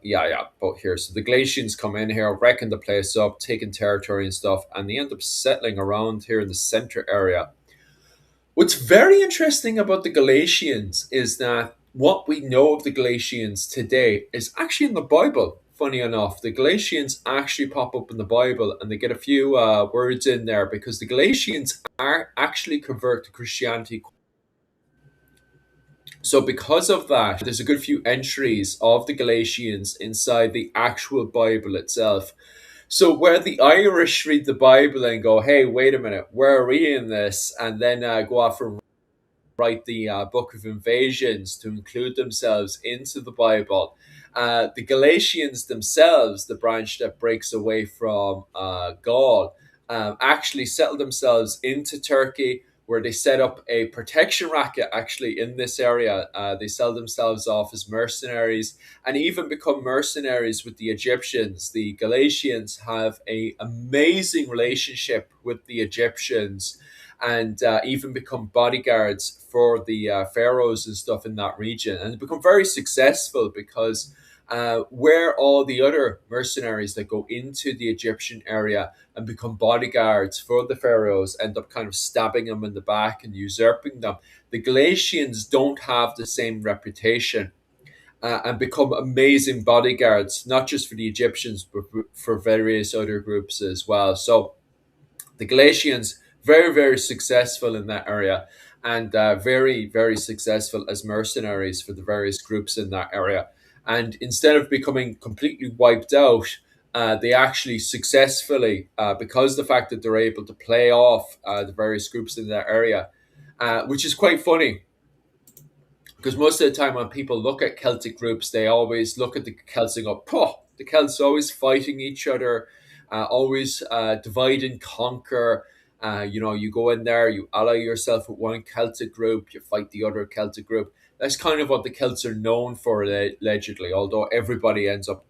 yeah. But here, so the Galatians come in here, wrecking the place up, taking territory and stuff, and they end up settling around here in the center area. What's very interesting about the Galatians is that what we know of the Galatians today is actually in the Bible. Funny enough, the Galatians actually pop up in the Bible, and they get a few words in there because the Galatians are actually convert to Christianity. So because of that, there's a good few entries of the Galatians inside the actual Bible itself. So where the Irish read the Bible and go, "Hey, wait a minute, where are we in this?" and then go off and write the Book of Invasions to include themselves into the Bible. The Galatians themselves, the branch that breaks away from Gaul, actually settled themselves into Turkey, where they set up a protection racket actually in this area. They sell themselves off as mercenaries and even become mercenaries with the Egyptians. The Galatians have a amazing relationship with the Egyptians, and even become bodyguards for the pharaohs and stuff in that region, and become very successful because where all the other mercenaries that go into the Egyptian area and become bodyguards for the pharaohs end up kind of stabbing them in the back and usurping them, the Galatians don't have the same reputation, and become amazing bodyguards, not just for the Egyptians, but for various other groups as well. So the Galatians, very, very successful in that area, and very, very successful as mercenaries for the various groups in that area. And instead of becoming completely wiped out, they actually successfully, because the fact that they're able to play off the various groups in that area, which is quite funny because most of the time when people look at Celtic groups, they always look at the Celts and go, "Poh, the Celts always fighting each other, always divide and conquer." You go in there, you ally yourself with one Celtic group, you fight the other Celtic group. That's kind of what the Celts are known for, allegedly. Although everybody ends up,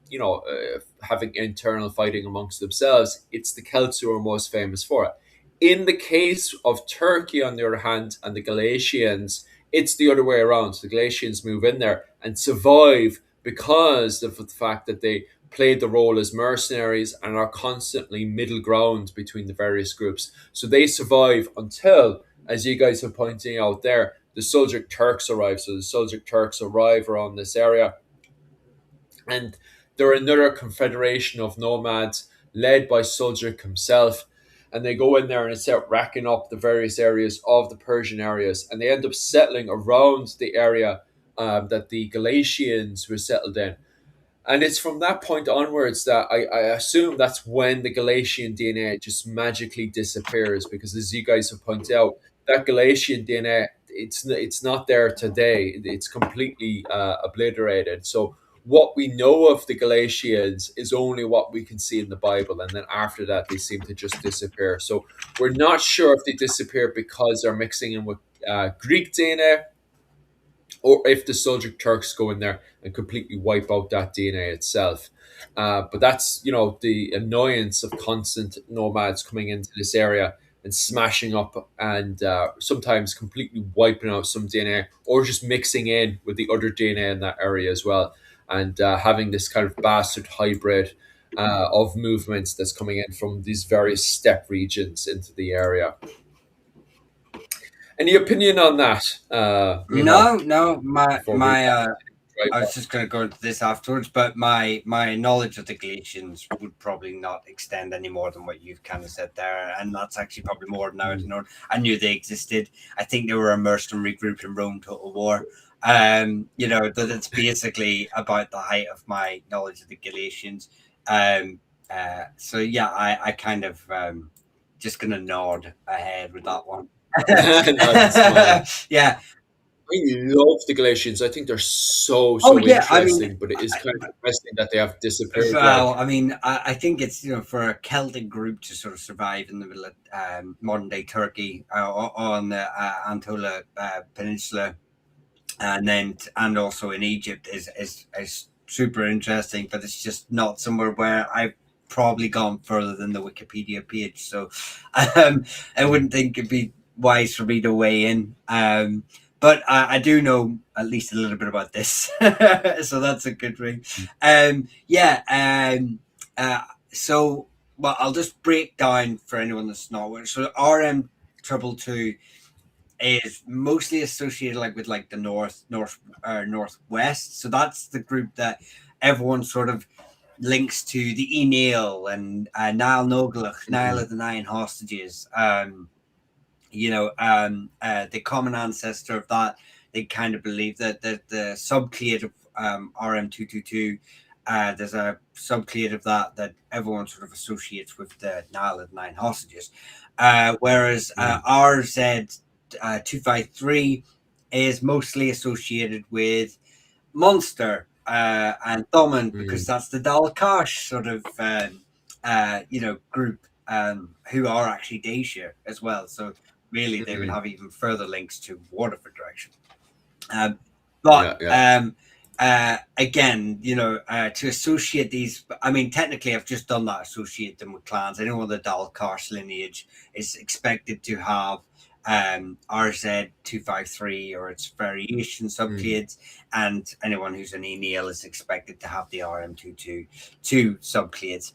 having internal fighting amongst themselves, it's the Celts who are most famous for it. In the case of Turkey, on the other hand, and the Galatians, it's the other way around. So the Galatians move in there and survive because of the fact that they played the role as mercenaries and are constantly middle ground between the various groups. So they survive until, as you guys are pointing out there, the Seljuk Turks arrive. So the Seljuk Turks arrive around this area, and they're another confederation of nomads led by Seljuk himself. And they go in there and start racking up the various areas of the Persian areas, and they end up settling around the area that the Galatians were settled in. And it's from that point onwards that I assume that's when the Galatian DNA just magically disappears, because as you guys have pointed out, that Galatian DNA, it's not there today. It's completely obliterated. So what we know of the Galatians is only what we can see in the Bible, and then after that they seem to just disappear. So we're not sure if they disappear because they're mixing in with Greek DNA, or if the Seljuk Turks go in there and completely wipe out that DNA itself. But that's, the annoyance of constant nomads coming into this area and smashing up and sometimes completely wiping out some DNA, or just mixing in with the other DNA in that area as well, and having this kind of bastard hybrid of movements that's coming in from these various steppe regions into the area. Any opinion on that? No, Before we I was just going to go into this afterwards, but my knowledge of the Galatians would probably not extend any more than what you've kind of said there, and that's actually probably more than I would know. I knew they existed. I think they were immersed and regrouped in Rome Total War. That it's basically about the height of my knowledge of the Galatians. So yeah, I kind of just gonna nod ahead with that one. no, that's fine. Yeah. I love the Galatians. I think they're so Oh yeah. I mean, interesting, but it is kind of interesting that they have disappeared. well, I mean, I think it's for a Celtic group to sort of survive in the middle of modern day Turkey on the Anatolia Peninsula, and also in Egypt is super interesting. But it's just not somewhere where I've probably gone further than the Wikipedia page, so I wouldn't think it'd be wise for me to weigh in. But I do know at least a little bit about this, so that's a good ring. Yeah. So, well, I'll just break down for anyone that's not aware. So, RM222 is mostly associated with the northwest. So that's the group that everyone sort of links to the Enil and Nile Nogalach, Nile of the Nine Hostages. The common ancestor of that, they kind of believe that the subclade of RM222, there's a subclade of that everyone sort of associates with the Nile of the Nine Hostages. Whereas RZ253 is mostly associated with Munster, and Thomond because mm, that's the Dalkash sort of group who are actually Dacia as well. So really, they would mm. have even further links to Waterford direction. Um, but Yeah, yeah. again, to associate these, I mean, technically, I've just done that, associate them with clans. Anyone with the Dalkarsh lineage is expected to have RZ253 or its variation Mm, subclades, and anyone who's an Enel is expected to have the RM222 subclades.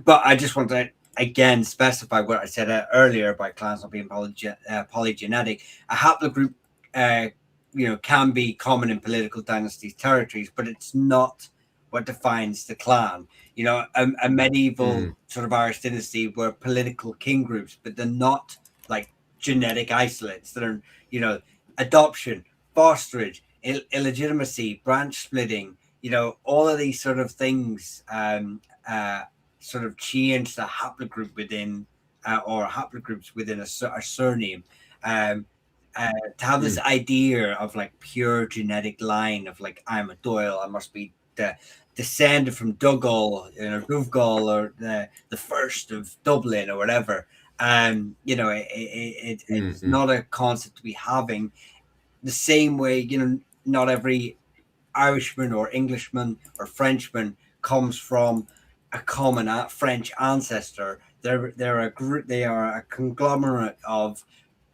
But I just want to again specify what I said earlier about clans not being polygenetic. A haplogroup uh, can be common in political dynasties territories, but it's not what defines the clan. A medieval mm, sort of Irish dynasty were political king groups, but they're not like genetic isolates. They're, adoption, fosterage, illegitimacy, branch splitting, all of these sort of things sort of change the haplogroup within or haplogroups within a surname. Um, to have this mm, idea of like pure genetic line of like I'm a Doyle, I must be descended from Dougal, Dougall, or the first of Dublin or whatever. mm, It's mm, not a concept to be having the same way. Not every Irishman or Englishman or Frenchman comes from a common French ancestor. They're a group. They are a conglomerate of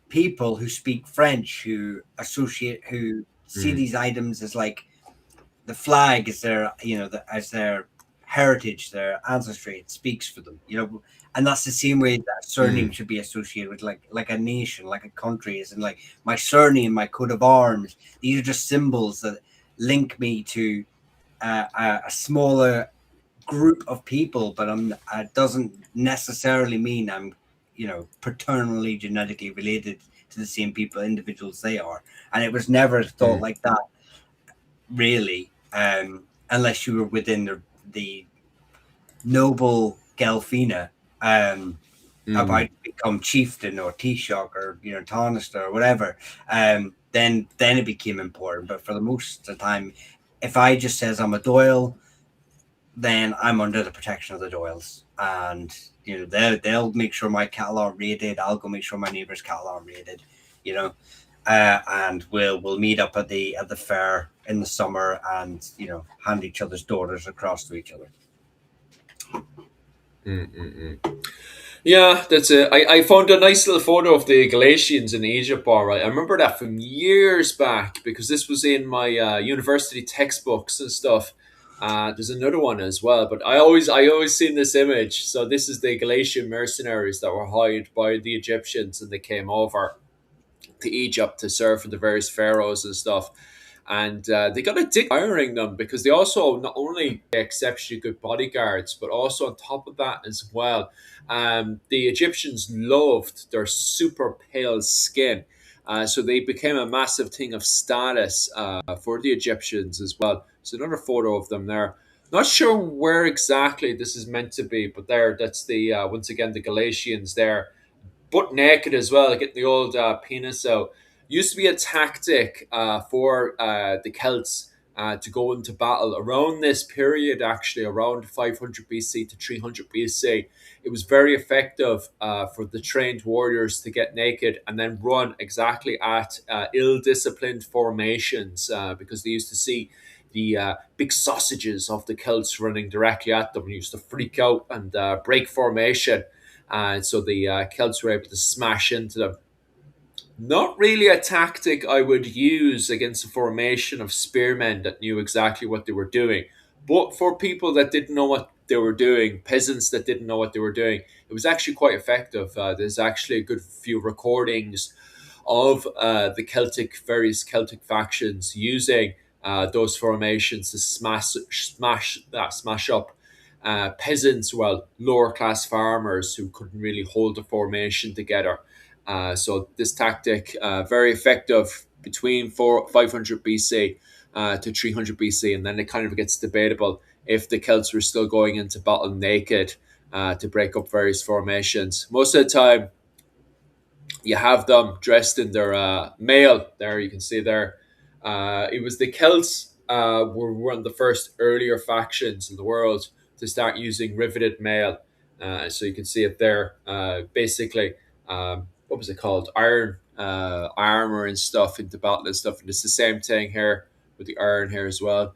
people who speak French, who see mm, these items as like the flag is their, as their heritage, their ancestry. It speaks for them, and that's the same way that surname mm, should be associated with like a nation, like a country. Is in like my surname, my coat of arms. These are just symbols that link me to a smaller group of people, but it doesn't necessarily mean I'm, paternally genetically related to the same people, individuals they are. And it was never thought mm, like that, really, unless you were within the noble Gelfina, about mm, to become chieftain or Taoiseach or Tánaiste or whatever. Then it became important. But for the most of the time, if I just says I'm a Doyle, then I'm under the protection of the Doyles, and they'll make sure my cattle are raided. I'll go make sure my neighbor's cattle are raided, you know, and we'll meet up at the fair in the summer, and hand each other's daughters across to each other. mm, mm. Yeah, that's it. I found a nice little photo of the Galatians in Egypt. All right, I remember that from years back because this was in my university textbooks and stuff. There's another one as well, but I always seen this image. So this is the Galatian mercenaries that were hired by the Egyptians, and they came over to Egypt to serve for the various pharaohs and stuff. And they got a dick hiring them because they also not only exceptionally good bodyguards, but also on top of that as well, the Egyptians loved their super pale skin. So they became a massive thing of status for the Egyptians as well. So another photo of them there. Not sure where exactly this is meant to be, but there, that's the once again the Galatians there, butt naked as well, getting the old penis out. Used to be a tactic for the Celts to go into battle around this period, actually, around 500 BC to 300 BC. It was very effective for the trained warriors to get naked and then run exactly at ill disciplined formations because they used to see the big sausages of the Celts running directly at them and used to freak out and break formation. And so the Celts were able to smash into them. Not really a tactic I would use against a formation of spearmen that knew exactly what they were doing. But for people that didn't know what they were doing, peasants that didn't know what they were doing, it was actually quite effective. There's actually a good few recordings of the various Celtic factions using those formations to smash up peasants, well, lower class farmers who couldn't really hold the formation together. So this tactic, very effective between 500 BC to 300 BC, and then it kind of gets debatable if the Celts were still going into battle naked to break up various formations. Most of the time, you have them dressed in their mail. There you can see there. It was the Celts were one of the first earlier factions in the world to start using riveted mail. So you can see it there. Basically, what was it called? Iron armor and stuff into battle and stuff. And it's the same thing here with the iron here as well.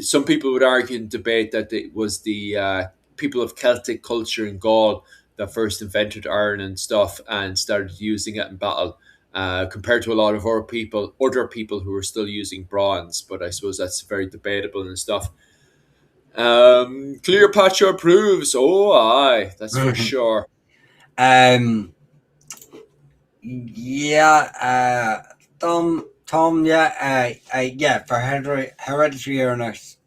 Some people would argue and debate that it was the people of Celtic culture in Gaul that first invented iron and stuff and started using it in battle. Compared to a lot of other people who are still using bronze, but I suppose that's very debatable and stuff. Cleopatra approves. Oh, aye, that's for sure. um, yeah, Tom, yeah, yeah, for hereditary earners,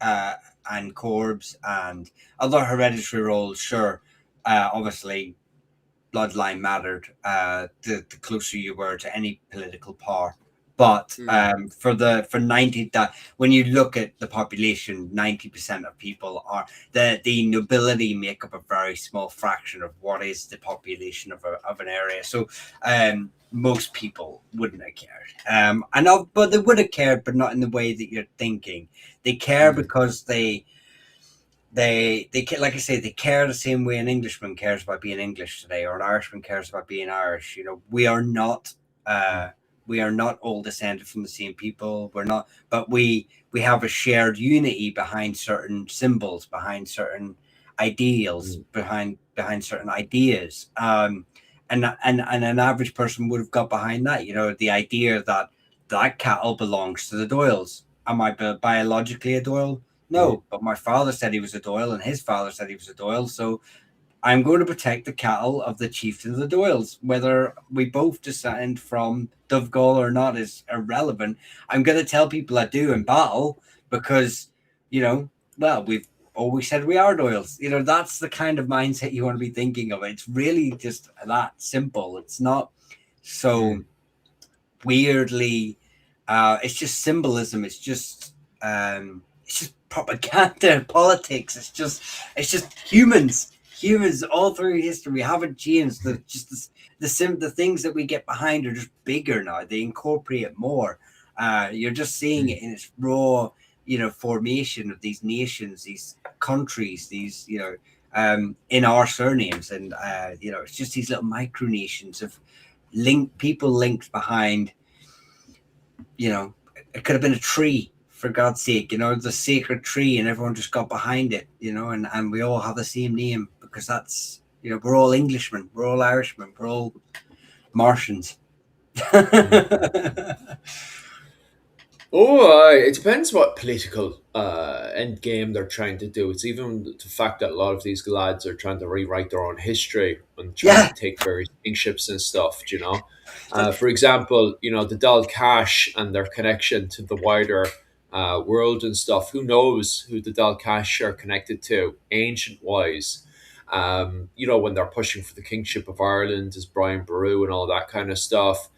and corbs and other hereditary roles, sure. Obviously, bloodline mattered. The closer you were to any political power. But Mm, for 90, that when you look at the population, 90% of people are the nobility make up a very small fraction of what is the population of an area. So most people wouldn't have cared. But they would have cared, but not in the way that you're thinking. They care mm, because like I say, they care the same way an Englishman cares about being English today, or an Irishman cares about being Irish. You know, mm, uh we are not all descended from the same people. We're not, but we have a shared unity behind certain symbols, behind certain ideals, mm, behind certain ideas. And an average person would have got behind that. You know, the idea that that cattle belongs to the Doyles. Am I biologically a Doyle? mm, No, but my father said he was a Doyle, and his father said he was a Doyle. So I'm going to protect the cattle of the chieftain of the Doyles. Whether we both descend from Donegal or not is irrelevant. I'm going to tell people I do in battle because, you know, well, we've always said we are Doyles. You know, that's the kind of mindset you want to be thinking of. It's really just that simple. It's not so mm, weirdly. It's just symbolism. It's just propaganda politics. It's just humans all through history. We haven't changed. The things that we get behind are just bigger now. They incorporate more. You're just seeing mm, it in its raw, formation of these nations, these countries, these, in our surnames. And it's just these little micronations of people linked behind, it could have been a tree, for God's sake, the sacred tree, and everyone just got behind it, and we all have the same name because that's, we're all Englishmen, we're all Irishmen, we're all Martians. mm. Oh, it depends what political end game they're trying to do. It's even the fact that a lot of these lads are trying to rewrite their own history and trying to Yeah, take various kingships and stuff. You know, that, for example, the Dal Cash and their connection to the wider world and stuff. Who knows who the Dal Cash are connected to, ancient wise? When they're pushing for the kingship of Ireland, as Brian Boru and all that kind of stuff.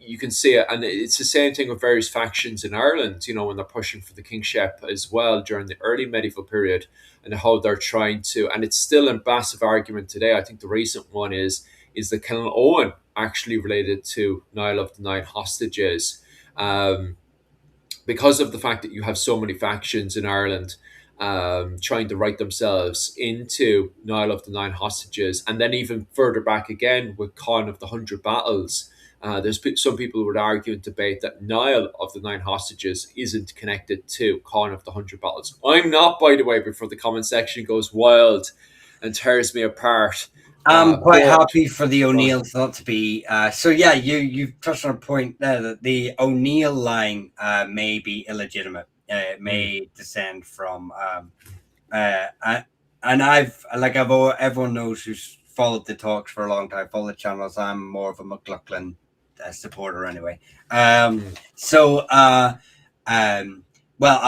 You can see it, and it's the same thing with various factions in Ireland. When they're pushing for the kingship as well during the early medieval period, and how they're trying to, and it's still a massive argument today. I think the recent one is the Killen Owen actually related to Niall of the Nine Hostages, um, because of the fact that you have so many factions in Ireland. Trying to write themselves into Niall of the Nine Hostages, and then even further back again with Con of the Hundred Battles. Some people would argue and debate that Niall of the Nine Hostages isn't connected to Con of the Hundred Battles. I'm not, by the way, before the comment section goes wild and tears me apart. I'm quite But happy for the go on. O'Neills not to be. So yeah, you've touched on a point there that the O'Neill line may be illegitimate. It Mm, may descend from uh, and everyone knows who's followed the talks for a long time, followed the channels. I'm more of a McLaughlin supporter anyway. mm, So well,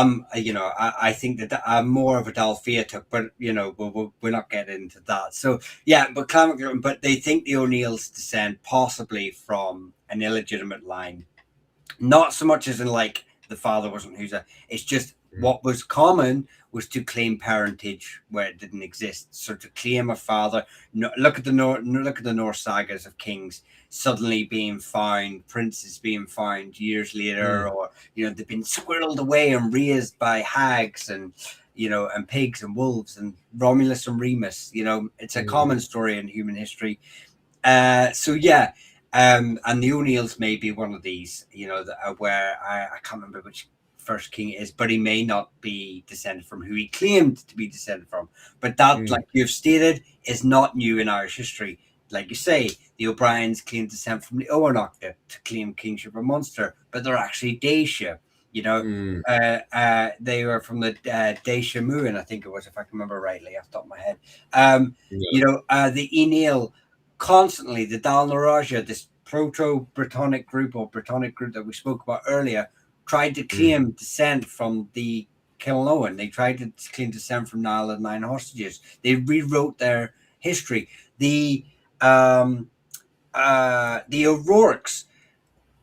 I think that I'm more of a Dalfiatic, but we're not getting into that. So yeah, but they think the O'Neills descend possibly from an illegitimate line, not so much as in like the father wasn't who's a. It's just mm, What was common was to claim parentage where it didn't exist. So to claim a father, no, look at the Norse sagas of kings suddenly being found, princes being found years later, mm, or they've been squirreled away and raised by hags and and pigs and wolves and Romulus and Remus. It's a mm, common story in human history. So yeah, and the O'Neills may be one of these, where I can't remember which first king it is, but he may not be descended from who he claimed to be descended from. But that, mm, like you've stated, is not new in Irish history. Like you say, the O'Briens claim descent from the Owenach to claim kingship of Munster, but they're actually Dacia. You know, mm, they were from the Dacia Muin, I think it was, if I can remember rightly off the top of my head. yeah, The Enil constantly, the Dal Naraja, this proto-Brittonic group or Brittonic group that we spoke about earlier, tried to mm, claim descent from the Kilnoan. They tried to claim descent from Niall and Nine Hostages. They rewrote their history. The O'Rourke's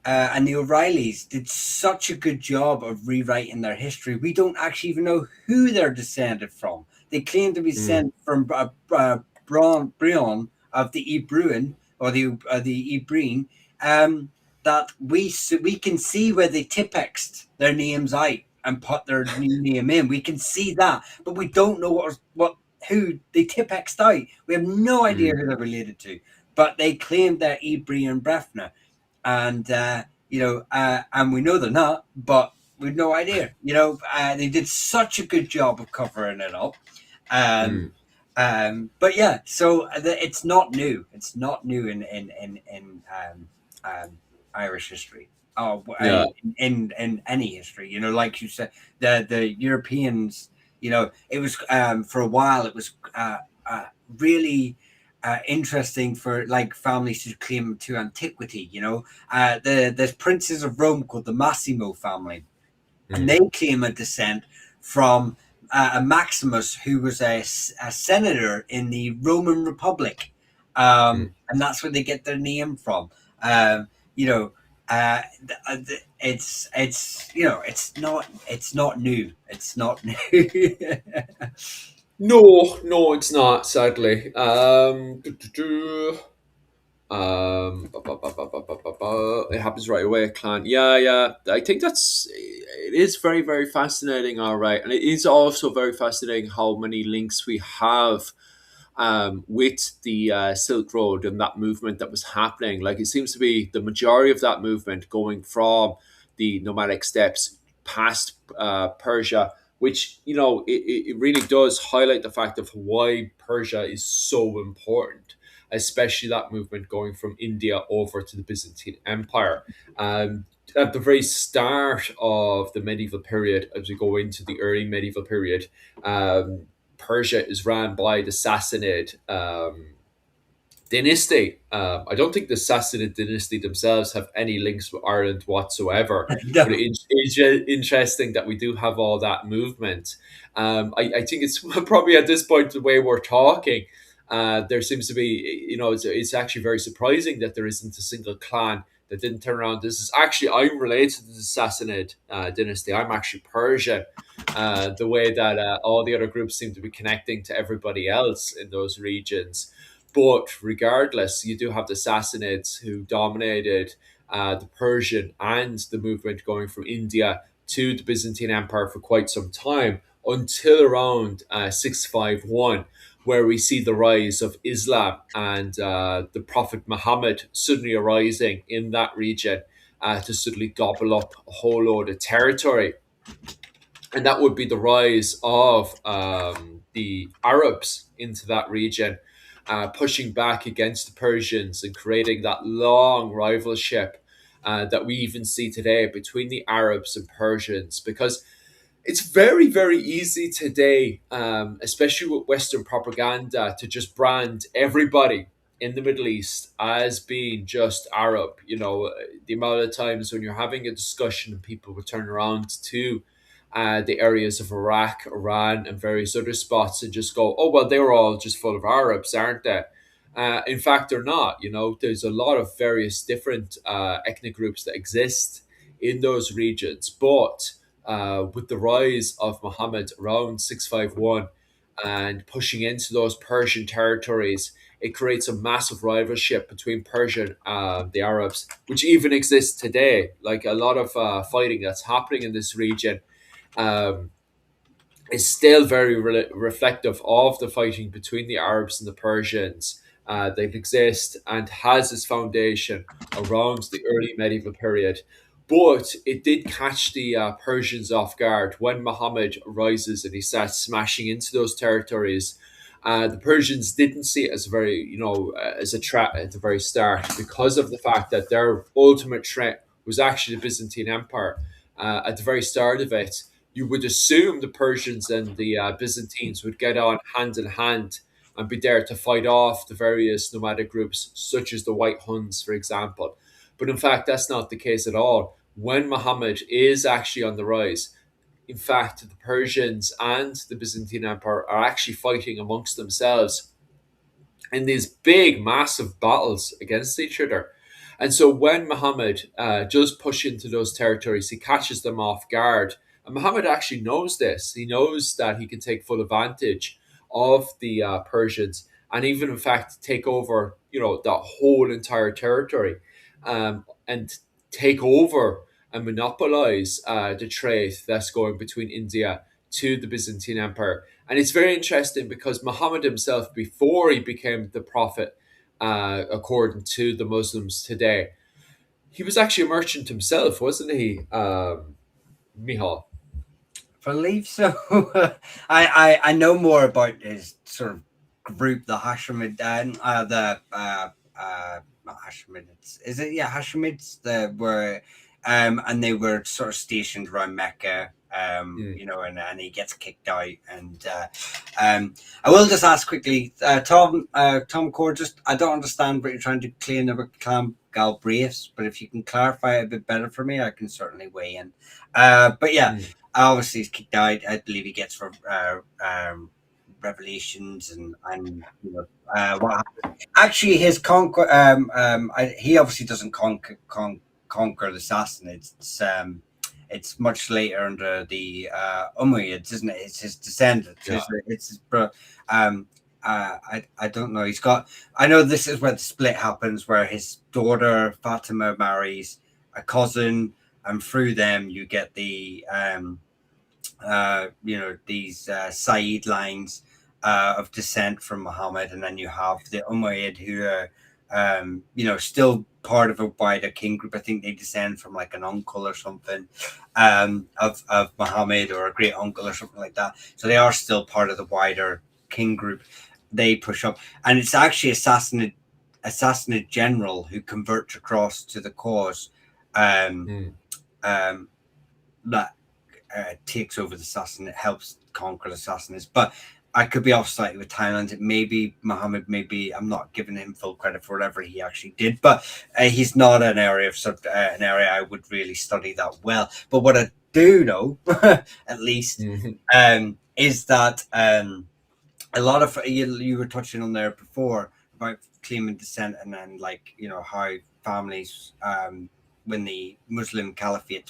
and the O'Reillys did such a good job of rewriting their history. We don't actually even know who they're descended from. They claim to be mm, descended from Brion of the Ebruin or the Ebreen. That we can see where they tipexed their names out and put their new name in. We can see that, but we don't know what who they tipexed out. We have no idea mm, who they're related to. But they claimed they're Ebreen and Brefna, and and we know they're not, but we've no idea. They did such a good job of covering it up. Um, mm. but yeah, so it's not new. It's not new in Irish history. Oh, Yeah. in any history. Like you said, the Europeans. It was for a while. It was really interesting for like families to claim to antiquity. There's princes of Rome called the Massimo family, and Mm, they claim a descent from a Maximus who was a senator in the Roman Republic, mm. and that's where they get their name from. Um, you know, it's not new. It's not new. No, no, it's not. Sadly, it happens right away. Clan, yeah, yeah. I think it is very, very fascinating. All right, and it is also very fascinating how many links we have with the Silk Road and that movement that was happening. Like it seems to be the majority of that movement going from the nomadic steppes past Persia, which it really does highlight the fact of why Persia is so important, especially that movement going from India over to the Byzantine Empire. At the very start of the medieval period, as we go into the early medieval period, Persia is ran by the Sassanid dynasty. I don't think the Sassanid dynasty themselves have any links with Ireland whatsoever, but No. it's interesting that we do have all that movement. I think it's probably at this point, the way we're talking, there seems to be, it's actually very surprising that there isn't a single clan that didn't turn around. This is actually, I'm related to the Sassanid dynasty. I'm actually Persian. The way that all the other groups seem to be connecting to everybody else in those regions. But regardless, you do have the Sassanids who dominated the Persian and the movement going from India to the Byzantine Empire for quite some time until around 651, where we see the rise of Islam and the Prophet Muhammad suddenly arising in that region to suddenly gobble up a whole load of territory. And that would be the rise of the Arabs into that region, pushing back against the Persians and creating that long rivalship that we even see today between the Arabs and Persians. Because it's very, very easy today, especially with Western propaganda, to just brand everybody in the Middle East as being just Arab. The amount of times when you're having a discussion and people would turn around to the areas of Iraq, Iran, and various other spots and just go, oh, well, they were all just full of Arabs, aren't they? In fact, they're not. There's a lot of various different ethnic groups that exist in those regions, but with the rise of Muhammad around 651 and pushing into those Persian territories, it creates a massive rivalship between Persian and the Arabs, which even exists today. Like a lot of fighting that's happening in this region um, is still very reflective of the fighting between the Arabs and the Persians that exist and has its foundation around the early medieval period. But it did catch the Persians off guard when Muhammad rises and he starts smashing into those territories. The Persians didn't see it as very, as a threat at the very start because of the fact that their ultimate threat was actually the Byzantine Empire. At the very start of it, you would assume the Persians and the Byzantines would get on hand in hand and be there to fight off the various nomadic groups, such as the White Huns, for example. But in fact, that's not the case at all. When Muhammad is actually on the rise, in fact, the Persians and the Byzantine Empire are actually fighting amongst themselves in these big, massive battles against each other. And so when Muhammad does push into those territories, he catches them off guard. And Muhammad actually knows this. He knows that he can take full advantage of the Persians and even, in fact, take over, that whole entire territory and take over and monopolize the trade that's going between India to the Byzantine Empire. And it's very interesting because Muhammad himself, before he became the prophet, according to the Muslims today, he was actually a merchant himself, wasn't he, Mihal? Believe so. I know more about his sort of group, the Hashemid, not Hashemids. Is it? Yeah, Hashemids. The were, and they were sort of stationed around Mecca. Mm. And he gets kicked out. And I will just ask quickly, Tom Core. Just I don't understand what you're trying to claim about Clam Galbraiths, but if you can clarify it a bit better for me, I can certainly weigh in. But yeah. Mm. Obviously he's kicked out. I believe he gets for revelations and what happened. Actually, his conquer. He obviously doesn't conquer the Sassanids. It's much later under the Umayyads, isn't it? It's his descendants. Yeah. It's his bro. I don't know. He's got. I know this is where the split happens, where his daughter Fatima marries a cousin, and through them you get the these Saeed lines of descent from Muhammad, and then you have the Umayyad who are still part of a wider king group. I think they descend from like an uncle or something of Muhammad, or a great uncle or something like that. So they are still part of the wider king group. They push up, and it's actually Sassanid general who converts across to the cause Mm. that takes over the Sassanid, helps conquer the Sassanids. But I could be off slightly with Thailand. It may be Muhammad. Maybe I'm not giving him full credit for whatever he actually did, but he's not an area of an area I would really study that well. But what I do know, at least, is that a lot of you were touching on there before about claiming descent, and then how families when the Muslim Caliphate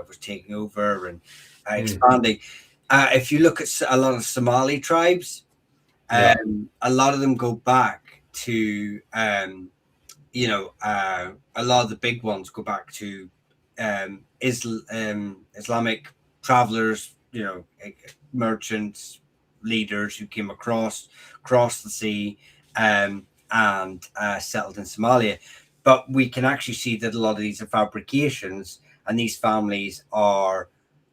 was taking over and expanding. If you look at a lot of Somali tribes, Yeah. a lot of them go back to, a lot of the big ones go back to Islamic travelers, merchants, leaders who came across the sea and settled in Somalia. But we can actually see that a lot of these are fabrications, and these families are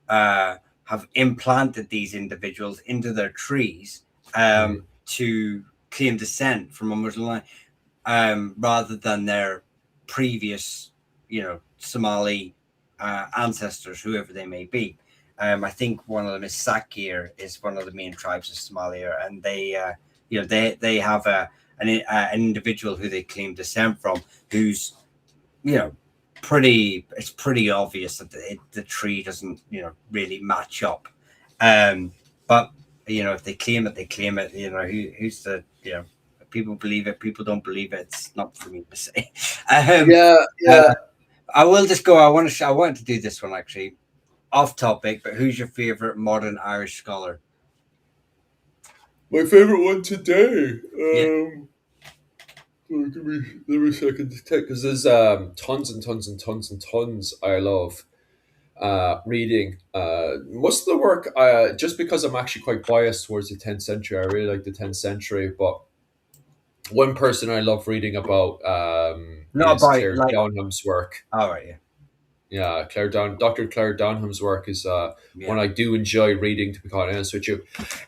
have implanted these individuals into their trees to claim descent from a Muslim line, rather than their previous, Somali ancestors, whoever they may be. I think one of them is Sakir, is one of the main tribes of Somalia, and they have an individual who they claim descent from, who's it's pretty obvious that the tree doesn't really match up. But if they claim it, they claim it. Who's the people believe it, people don't believe it. It's not for me to say. Yeah. I will just go. I wanted to do this one actually. off topic, but who's your favorite modern Irish scholar? My favorite one today. Yeah. Give me a second to take because there's tons and tons and tons and tons I love reading. Most of the work, just because I'm actually quite biased towards the 10th century, I really like the 10th century. But one person I love reading about Not is about Claire like. Downham's work. All right. Yeah. Yeah, Dr. Claire Downham's work is Yeah. one I do enjoy reading. To be quite honest with you,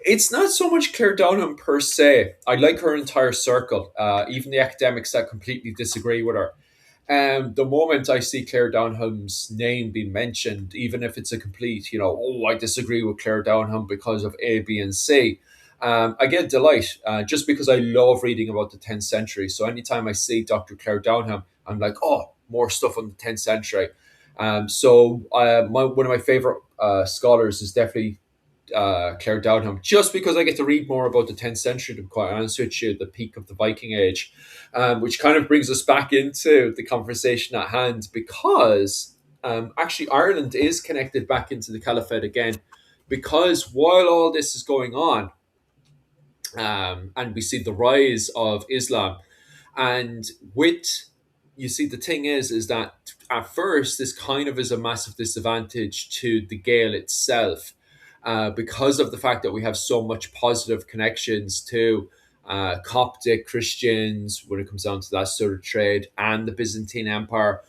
it's not so much Claire Downham per se. I like her entire circle, even the academics that completely disagree with her. The moment I see Claire Downham's name being mentioned, even if it's a complete, oh, I disagree with Claire Downham because of A, B, and C, I get delight just because I love reading about the 10th century. So anytime I see Dr. Claire Downham, I'm like, oh, more stuff on the 10th century. One of my favorite scholars is definitely Claire Downham, just because I get to read more about the 10th century, to be quite honest with you, the peak of the Viking Age, which kind of brings us back into the conversation at hand, because actually Ireland is connected back into the Caliphate again, because while all this is going on, and we see the rise of Islam, and with you see the thing is that at first this kind of is a massive disadvantage to the Gael itself, because of the fact that we have so much positive connections to Coptic Christians when it comes down to that sort of trade and the Byzantine Empire.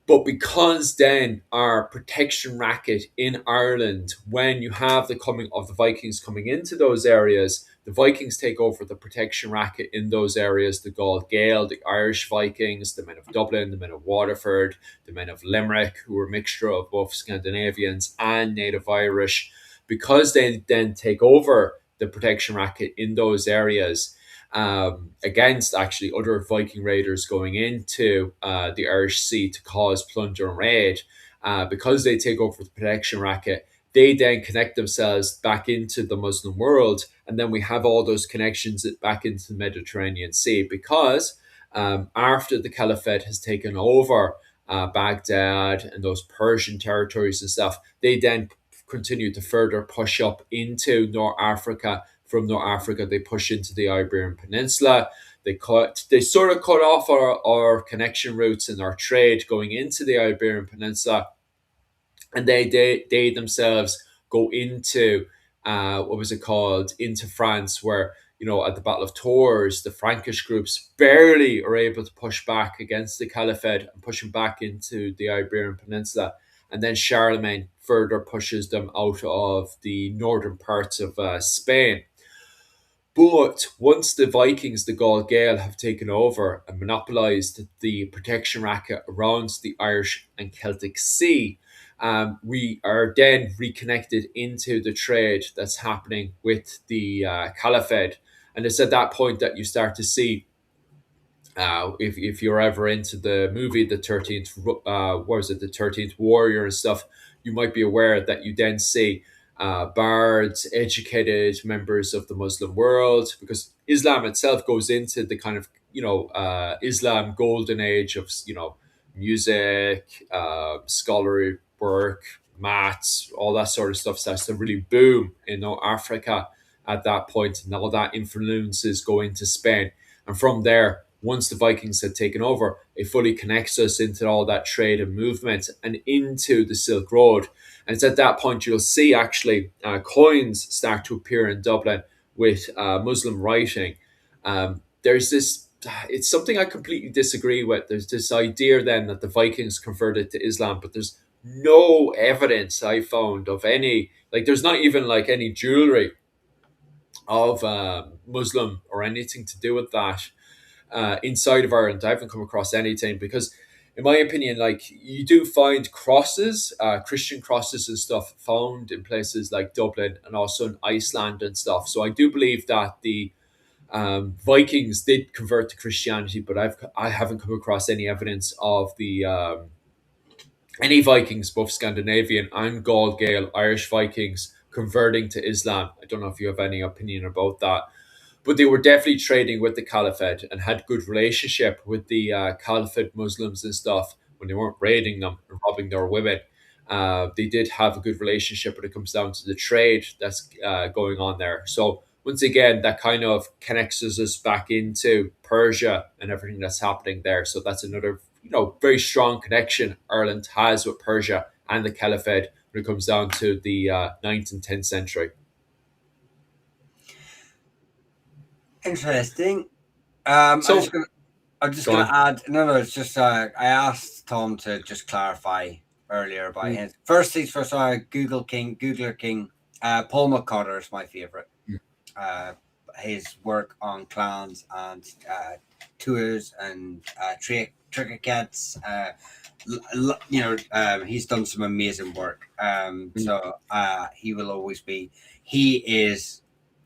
But because then our protection racket in Ireland, when you have the coming of the Vikings coming into those areas, the Vikings take over the protection racket in those areas. The Gael, the Irish Vikings, the men of Dublin, the men of Waterford, the men of Limerick, who were a mixture of both Scandinavians and native Irish, because they then take over the protection racket in those areas, against actually other Viking raiders going into the Irish Sea to cause plunder and raid. Because they take over the protection racket, they then connect themselves back into the Muslim world, and then we have all those connections back into the Mediterranean Sea. Because after the Caliphate has taken over Baghdad and those Persian territories and stuff, they then continue to further push up into North Africa. From North Africa, they push into the Iberian Peninsula. They sort of cut off our connection routes and our trade going into the Iberian Peninsula, and they themselves go into what was it called, into France, where at the Battle of Tours, the Frankish groups barely are able to push back against the Caliphate and pushing back into the Iberian Peninsula, and then Charlemagne further pushes them out of the northern parts of Spain. But once the Vikings, the Gaul Gael, have taken over and monopolised the protection racket around the Irish and Celtic Sea, we are then reconnected into the trade that's happening with the Caliphate. And it's at that point that you start to see, if you're ever into the movie, the 13th, what was it, the 13th Warrior and stuff, you might be aware that you then see bards, educated members of the Muslim world, because Islam itself goes into the kind of, Islam golden age of, music, scholarly work, maths, all that sort of stuff starts to really boom in North Africa at that point, and all that influences go into Spain. And from there, once the Vikings had taken over, it fully connects us into all that trade and movement and into the Silk Road. And it's at that point you'll see actually coins start to appear in Dublin with Muslim writing. There's this, it's something I completely disagree with. There's this idea then that the Vikings converted to Islam, but there's no evidence I found of any, like, there's not even like any jewelry of Muslim or anything to do with that inside of Ireland. I haven't come across anything, because, in my opinion, like, you do find crosses, Christian crosses and stuff found in places like Dublin and also in Iceland and stuff. So I do believe that the Vikings did convert to Christianity, but I haven't come across any evidence of the any Vikings, both Scandinavian and Gaul Gael Irish Vikings, converting to Islam. I don't know if you have any opinion about that, but they were definitely trading with the Caliphate and had good relationship with the Caliphate Muslims and stuff when they weren't raiding them and robbing their women. They did have a good relationship when it comes down to the trade that's going on there. So once again, that kind of connects us back into Persia and everything that's happening there. So that's another, very strong connection Ireland has with Persia and the Caliphate when it comes down to the 9th and 10th century. Interesting. So I'm just go gonna on. add. No, no. It's just I asked Tom to just clarify earlier about Mm, his first things first. Googler King. Paul McCutter is my favorite. mm, Uh, his work on clans and tours and trigger cats. He's done some amazing work. mm. He will always be. He is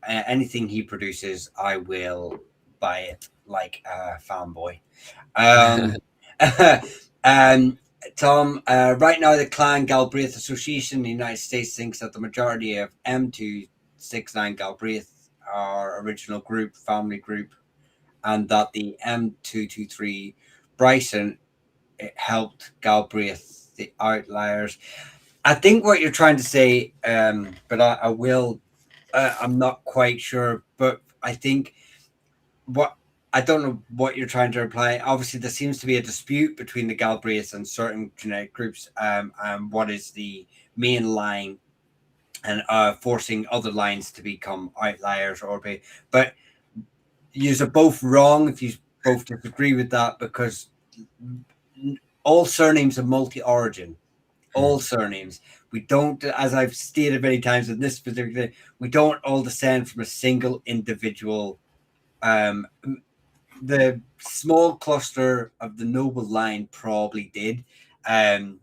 anything he produces. I will buy it like a fanboy. Um, um, Tom, right now the Clan Galbraith Association in the United States thinks that the majority of M269 Galbraith are original group, family group, and that the M223 Bryson it helped Galbraith, the outliers. I think what you're trying to say, but I will, I'm not quite sure, but I think what I don't know what you're trying to imply. Obviously, there seems to be a dispute between the Galbraiths and certain genetic groups, and what is the main line, and forcing other lines to become outliers or be. But you're both wrong if you both disagree with that because all surnames are multi-origin. All surnames. We don't, as I've stated many times in this particular, we don't all descend from a single individual um, the small cluster of the noble line probably did um,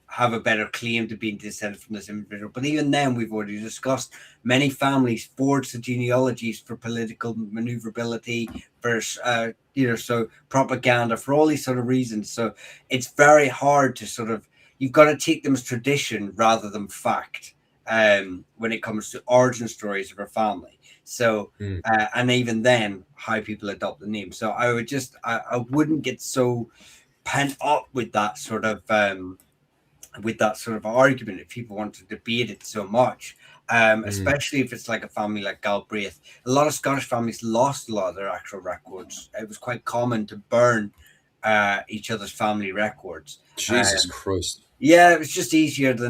have a better claim to being descended from this individual. But even then, we've already discussed many families forged the genealogies for political maneuverability, for so propaganda, for all these sort of reasons. So it's very hard to sort of you've got to take them as tradition rather than fact when it comes to origin stories of a family. So Mm. and even then, how people adopt the name. So I wouldn't get so pent up with that sort of argument if people want to debate it so much. Mm. Especially if it's like a family like Galbraith. A lot of Scottish families lost a lot of their actual records. It was quite common to burn each other's family records. Jesus Um, Christ. yeah, it was just easier so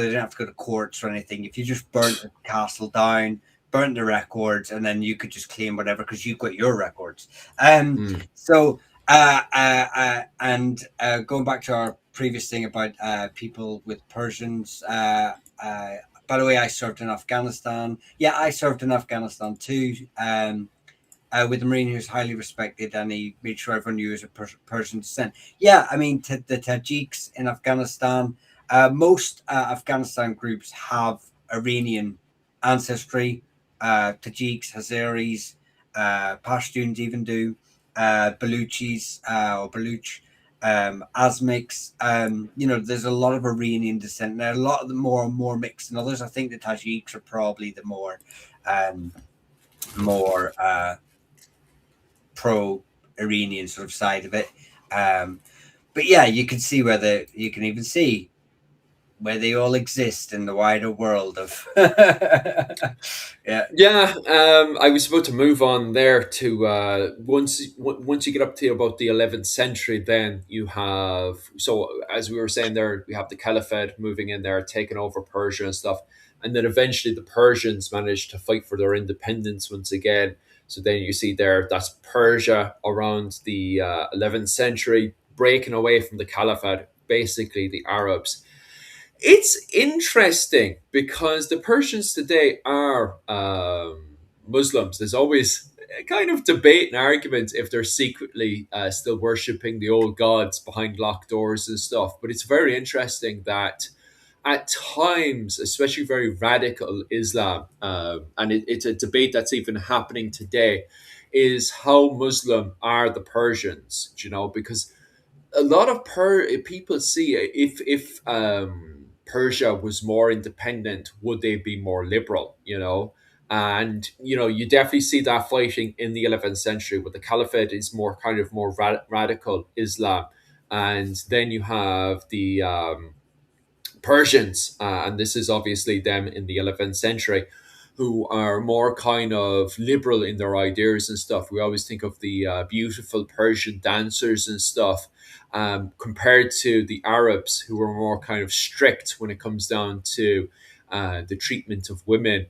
they didn't have to go to courts or anything. If you just burnt the castle down, burnt the records, and then you could just claim whatever because you got your records. Mm. So and going back to our previous thing about people with Persians. Uh, by the way, I served in Afghanistan. Yeah, I served in Afghanistan too. With a Marine who's highly respected, and he made sure everyone knew he was a Persian descent. Yeah, I mean, the Tajiks in Afghanistan, most Afghanistan groups have Iranian ancestry. Tajiks, Hazaris, Pashtuns even do, Baluchis or Baluch, Azmiks. There's a lot of Iranian descent. Now, a lot of them more and more mixed than others. I think the Tajiks are probably the um, more pro Iranian sort of side of it. Um, but yeah, you can even see where they all exist in the wider world of yeah. Yeah, I was about to move on there to once you get up to about the 11th century, then you have, so as we were saying there, we have the Caliphate moving in there, taking over Persia and stuff, and then eventually the Persians managed to fight for their independence once again. So then you see there that's Persia around the 11th century breaking away from the Caliphate, basically the Arabs. It's interesting because the Persians today are Muslims. There's always a kind of debate and argument if they're secretly still worshipping the old gods behind locked doors and stuff. But it's very interesting that at times, especially very radical Islam, and it's a debate that's even happening today, is how Muslim are the Persians, because a lot of people see if Persia was more independent, would they be more liberal? And you definitely see that fighting in the 11th century, where the Caliphate is more kind of more radical Islam, and then you have Persians, and this is obviously them in the 11th century, who are more kind of liberal in their ideas and stuff. We always think of the beautiful Persian dancers and stuff, compared to the Arabs, who were more kind of strict when it comes down to the treatment of women.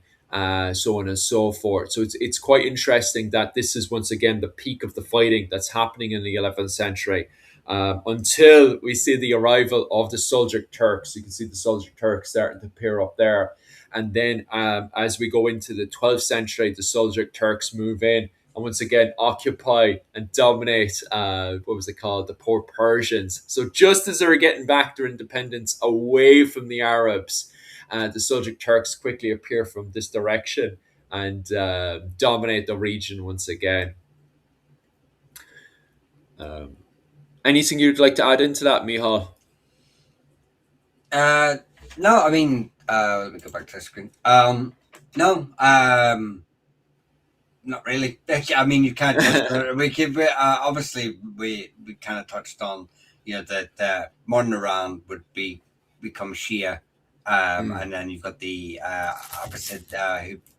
So on and so forth. So it's quite interesting that this is once again the peak of the fighting that's happening in the 11th century, until we see the arrival of the Seljuk Turks. You can see the Seljuk Turks starting to appear up there. And then as we go into the 12th century, the Seljuk Turks move in and once again occupy and dominate, what was it called? The poor Persians. So just as they were getting back their independence away from the Arabs, the Seljuk Turks quickly appear from this direction and dominate the region once again. Um, Anything you'd like to add into that, Mihal? Uh, no, I mean, let me go back to the screen. No, not really. I mean, you can't just. We could. Obviously, we kind of touched on, that modern Iran would become Shia, Mm, and then you've got the opposite,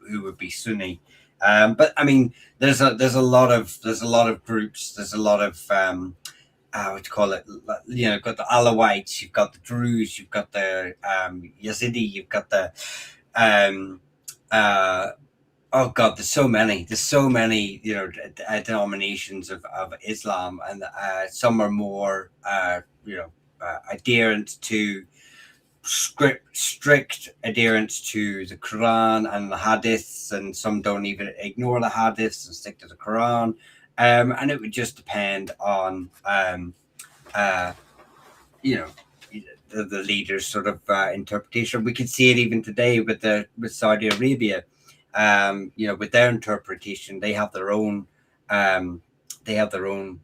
who would be Sunni. But I mean, there's a lot of groups. There's a lot of what do you call it? You've got the Alawites, you've got the Druze, you've got the Yazidi, you've got the um, uh, oh god, there's so many denominations of Islam, and some are more adherent to strict adherence to the Quran and the Hadiths, and some don't even ignore the Hadiths and stick to the Quran. And it would just depend on uh, you know the leader's sort of interpretation. We can see it even today with Saudi Arabia. With their interpretation, um, they have their own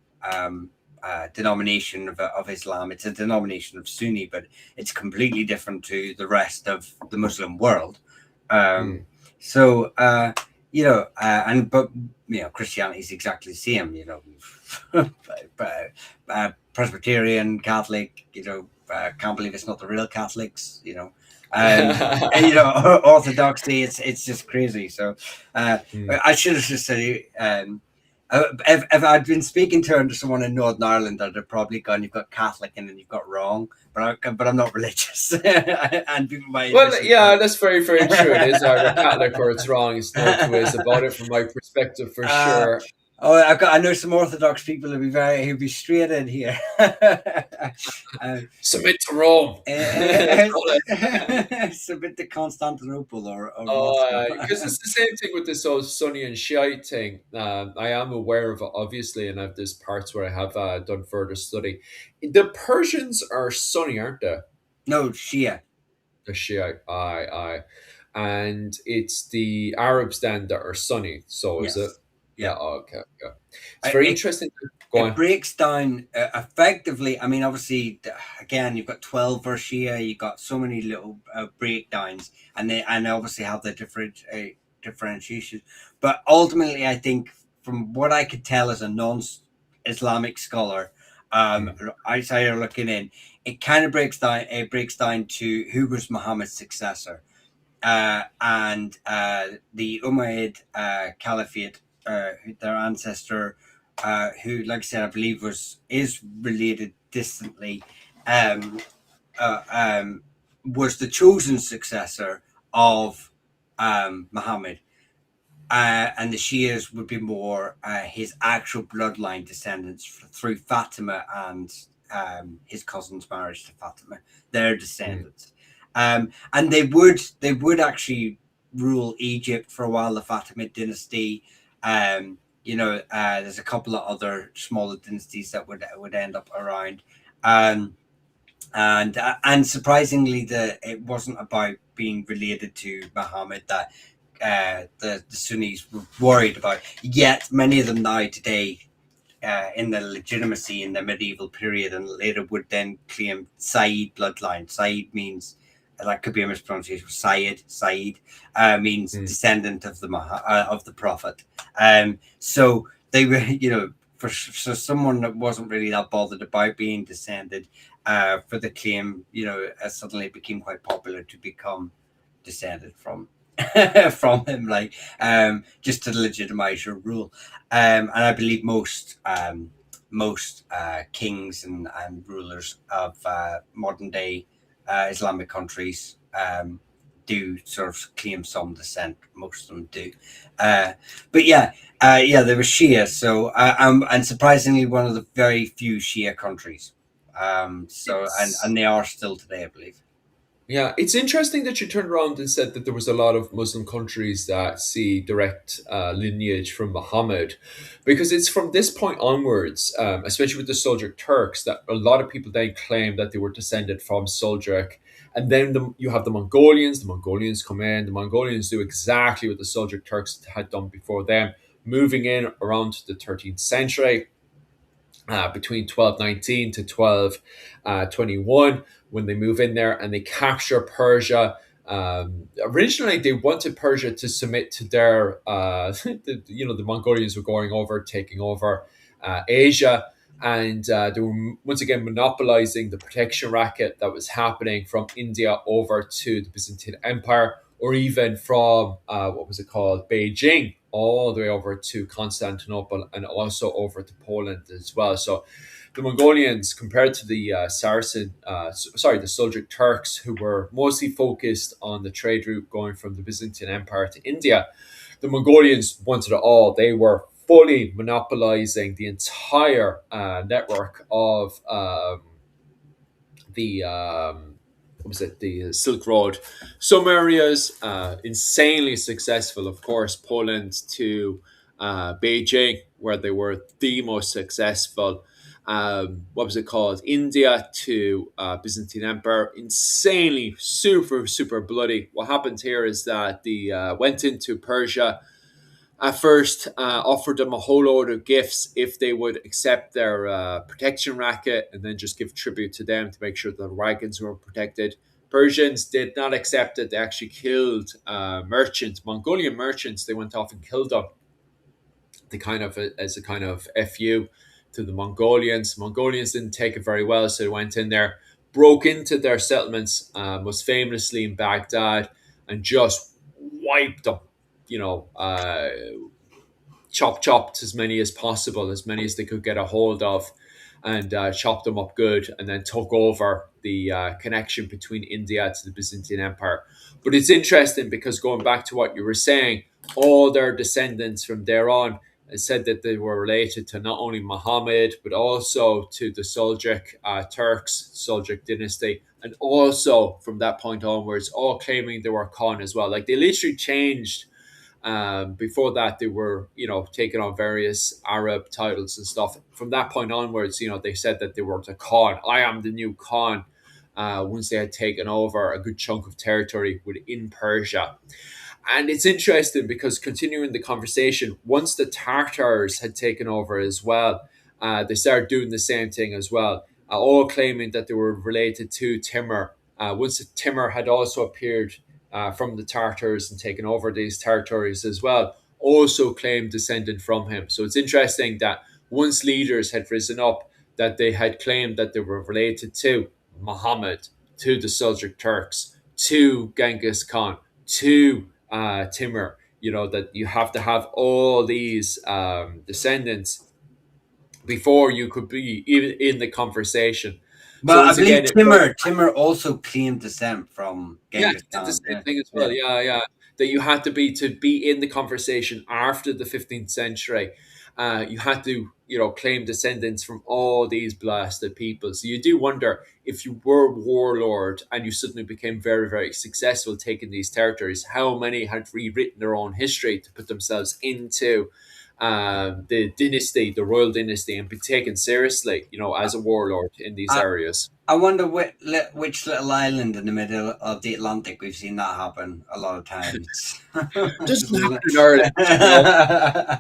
denomination of Islam. It's a denomination of Sunni, but it's completely different to the rest of the Muslim world. Um, mm. so and but Christianity is exactly the same. Presbyterian, Catholic. Can't believe it's not the real Catholics. Orthodoxy. It's just crazy. So Mm. I should have just said. If I'd been speaking to someone in Northern Ireland, I'd have probably gone, "You've got Catholic and then you've got wrong," but I'm not religious, and people might Well, yeah, misinterpret. that's very, very true. It is either Catholic or it's wrong. It's no two ways about it from my perspective, for uh, sure. I know some Orthodox people who'll be straight in here. Submit to Rome. That's uh, all Submit to Constantinople or Moscow. Because it's the same thing with this whole Sunni and Shiite thing. I am aware of it, obviously, and I have this parts where I have done further study. The Persians are Sunni, aren't they? No, Shia. The Shiite, aye. And it's the Arabs then that are Sunni. So is it? Yes. Yeah. Yeah. Okay. Okay. It's I, very it, interesting. Go it on. breaks down effectively. I mean, obviously, again, you've got 12 verse Shia, you've got so many little breakdowns, and they obviously have the different differentiation. But ultimately, I think from what I could tell as a non-Islamic scholar, Mm, outsider looking in, it kind of breaks down. It breaks down to who was Muhammad's successor, and the Umayyad Caliphate, their ancestor, who, like I said, I believe is related distantly, um, uh, um, was the chosen successor of Muhammad, and the Shias would be more his actual bloodline descendants through Fatima and his cousin's marriage to Fatima, their mm, descendants, and they would actually rule Egypt for a while, the Fatimid dynasty. There's a couple of other smaller dynasties that would end up around. Um, and surprisingly, it wasn't about being related to Muhammad that the Sunnis were worried about. Yet many of them now today, in the legitimacy in the medieval period and later, would then claim Sayyid bloodline. Sayyid means, that could be a mispronunciation. Sayyid means mm, descendant of the Prophet. So they were, for so someone that wasn't really that bothered about being descended, for the claim, suddenly it became quite popular to become descended from from him, like, just to legitimize your rule. And I believe most kings and rulers of modern day Islamic countries do sort of claim some descent. Most of them do. Uh, but yeah, they were Shia. So, and surprisingly, one of the very few Shia countries. So, and It's they are still today, I believe. Yeah, it's interesting that you turned around and said that there was a lot of Muslim countries that see direct lineage from Muhammad, because it's from this point onwards, especially with the Seljuk Turks, that a lot of people then claim that they were descended from Seljuk. And then you have the Mongolians. The Mongolians come in. The Mongolians do exactly what the Seljuk Turks had done before them, moving in around the 13th century, between 1219 to 1221, when they move in there and they capture Persia. Originally, they wanted Persia to submit to their, the Mongolians were going over, taking over Asia, and they were once again monopolizing the protection racket that was happening from India over to the Byzantine Empire, or even from what was it called, Beijing, all the way over to Constantinople and also over to Poland as well. So the Mongolians, compared to the the Seljuk Turks, who were mostly focused on the trade route going from the Byzantine Empire to India, the Mongolians wanted it all. They were fully monopolizing the entire network of the what was it, the Silk Road. Some areas insanely successful, of course, Poland to Beijing, where they were the most successful. What was it called? India to Byzantine Empire, insanely super super bloody. What happened here is that the went into Persia at first, offered them a whole load of gifts if they would accept their protection racket, and then just give tribute to them to make sure the wagons were protected. Persians did not accept it. They actually killed merchants, Mongolian merchants. They went off and killed them. They kind of, as a kind of fu to the Mongolians. Mongolians didn't take it very well, so they went in there, broke into their settlements, most famously in Baghdad, and just wiped them. You know, chopped as many as possible, as many as they could get a hold of, and chopped them up good, and then took over the connection between India to the Byzantine Empire. But it's interesting because, going back to what you were saying, all their descendants from there on said that they were related to not only Muhammad but also to the Seljuk Turks, Seljuk dynasty, and also from that point onwards, all claiming they were Khan as well. Like, they literally changed. Before that, they were, taking on various Arab titles and stuff. From that point onwards, they said that they were the Khan. I am the new Khan. Once they had taken over a good chunk of territory within Persia. And it's interesting because, continuing the conversation, once the Tartars had taken over as well, they started doing the same thing as well, all claiming that they were related to Timur. Once Timur had also appeared from the Tartars and taken over these territories as well, also claimed descended from him. So it's interesting that once leaders had risen up, that they had claimed that they were related to Muhammad, to the Seljuk Turks, to Genghis Khan, to Timur. That you have to have all these descendants before you could be even in the conversation. So But I once believe again, it Timur also claimed descent from Yeah, Genghis he did the Khan. same Yeah, thing as well. yeah. Yeah, yeah. That you had to be in the conversation after the 15th century. You had to, claim descendants from all these blasted people. So you do wonder, if you were warlord and you suddenly became very, very successful taking these territories, how many had rewritten their own history to put themselves into the dynasty, the royal dynasty, and be taken seriously, as a warlord in these I, areas. I wonder which little island in the middle of the Atlantic we've seen that happen a lot of times. Doesn't happen in Ireland. I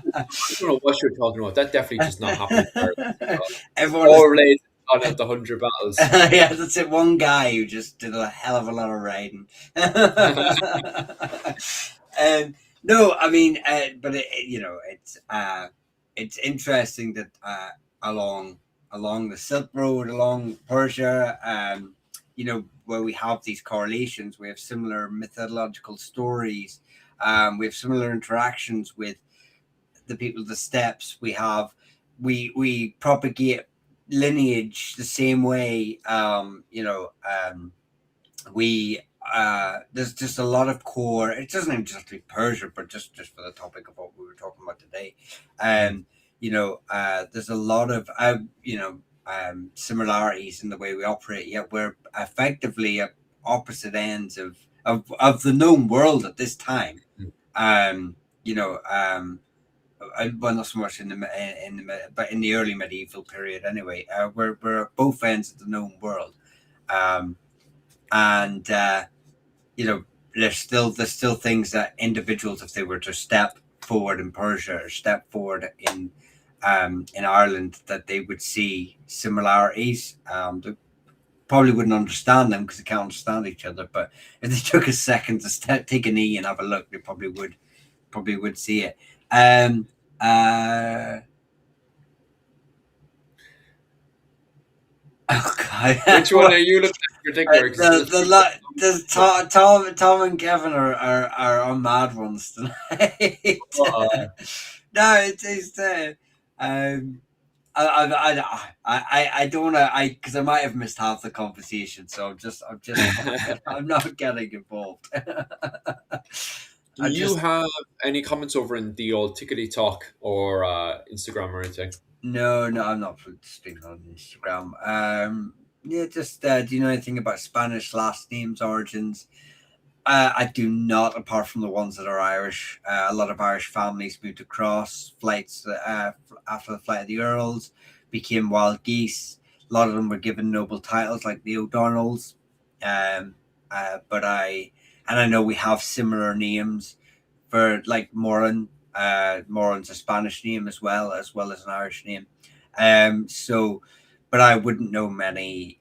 don't know what you're talking about. That definitely does not happen in Ireland. Everyone is, All related on at the 100 battles. yeah, that's it. One guy who just did a hell of a lot of riding. No, I mean, but it's it's interesting that along along the Silk Road, along Persia, where we have these correlations, we have similar mythological stories, we have similar interactions with the people of the steppes. We propagate lineage the same way. We There's just a lot of core. It doesn't even just be Persia, but just for the topic of what we were talking about today. Mm. um there's a lot of similarities in the way we operate, yet we're effectively at opposite ends of the known world at this time. Mm. um well, not so much but in the early medieval period anyway. We're at both ends of the known world. um and there's still things that individuals, if they were to step forward in Persia or step forward in Ireland, that they would see similarities. They probably wouldn't understand them because they can't understand each other. But if they took a second to take a knee and have a look, they probably would see it. Um, uh, oh Which one are you looking at in particular? Because there's two. Tom and Kevin are on mad ones tonight. Uh, No, it's um I don't want to, because I might have missed half the conversation, so I'm just I'm not getting involved. do I you just have any comments over in the old Tickety Talk or Instagram or anything? No, no, I'm not speaking on Instagram. Yeah, just do you know anything about Spanish last names origins? I do not, apart from the ones that are Irish. A lot of Irish families moved across flights after the flight of the Earls, became wild geese. A lot of them were given noble titles like the O'Donnells. Um, but I know we have similar names for like Moran. Moran's a Spanish name as well as an Irish name. But I wouldn't know many.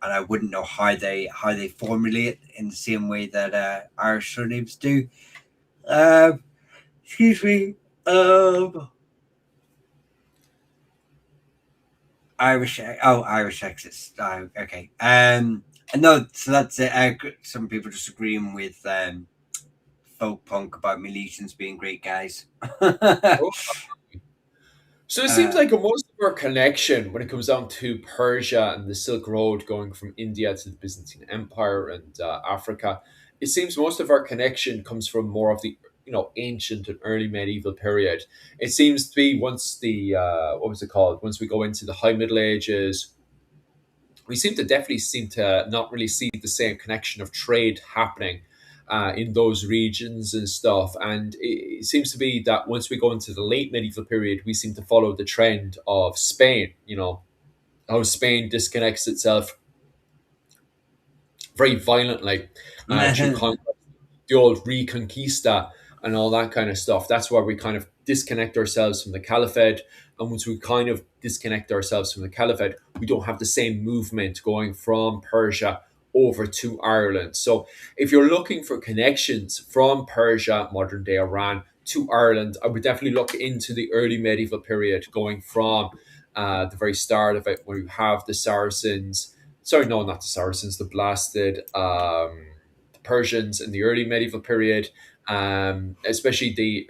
And I wouldn't know how they formulate in the same way that Irish surnames do. Um, Excuse me. Um, Irish exits. Okay. No, so that's it. Some people disagreeing with folk punk about Milesians being great guys. So it seems uh, like most of our connection when it comes down to Persia and the Silk Road going from India to the Byzantine Empire and Africa, it seems most of our connection comes from more of the ancient and early medieval period. It seems to be once the what was it called? Once we go into the High Middle Ages, we seem to not really see the same connection of trade happening in those regions and stuff. And it seems to be that once we go into the late medieval period, we seem to follow the trend of Spain. How Spain disconnects itself very violently through the old Reconquista and all that kind of stuff. That's where we kind of disconnect ourselves from the Caliphate. And once we kind of disconnect ourselves from the Caliphate, we don't have the same movement going from Persia over to Ireland. So if you're looking for connections from Persia, modern day Iran, to Ireland, I would definitely look into the early medieval period, going from the very start of it, where you have the Saracens. Sorry, no, not the Saracens, the blasted Persians in the early medieval period, especially the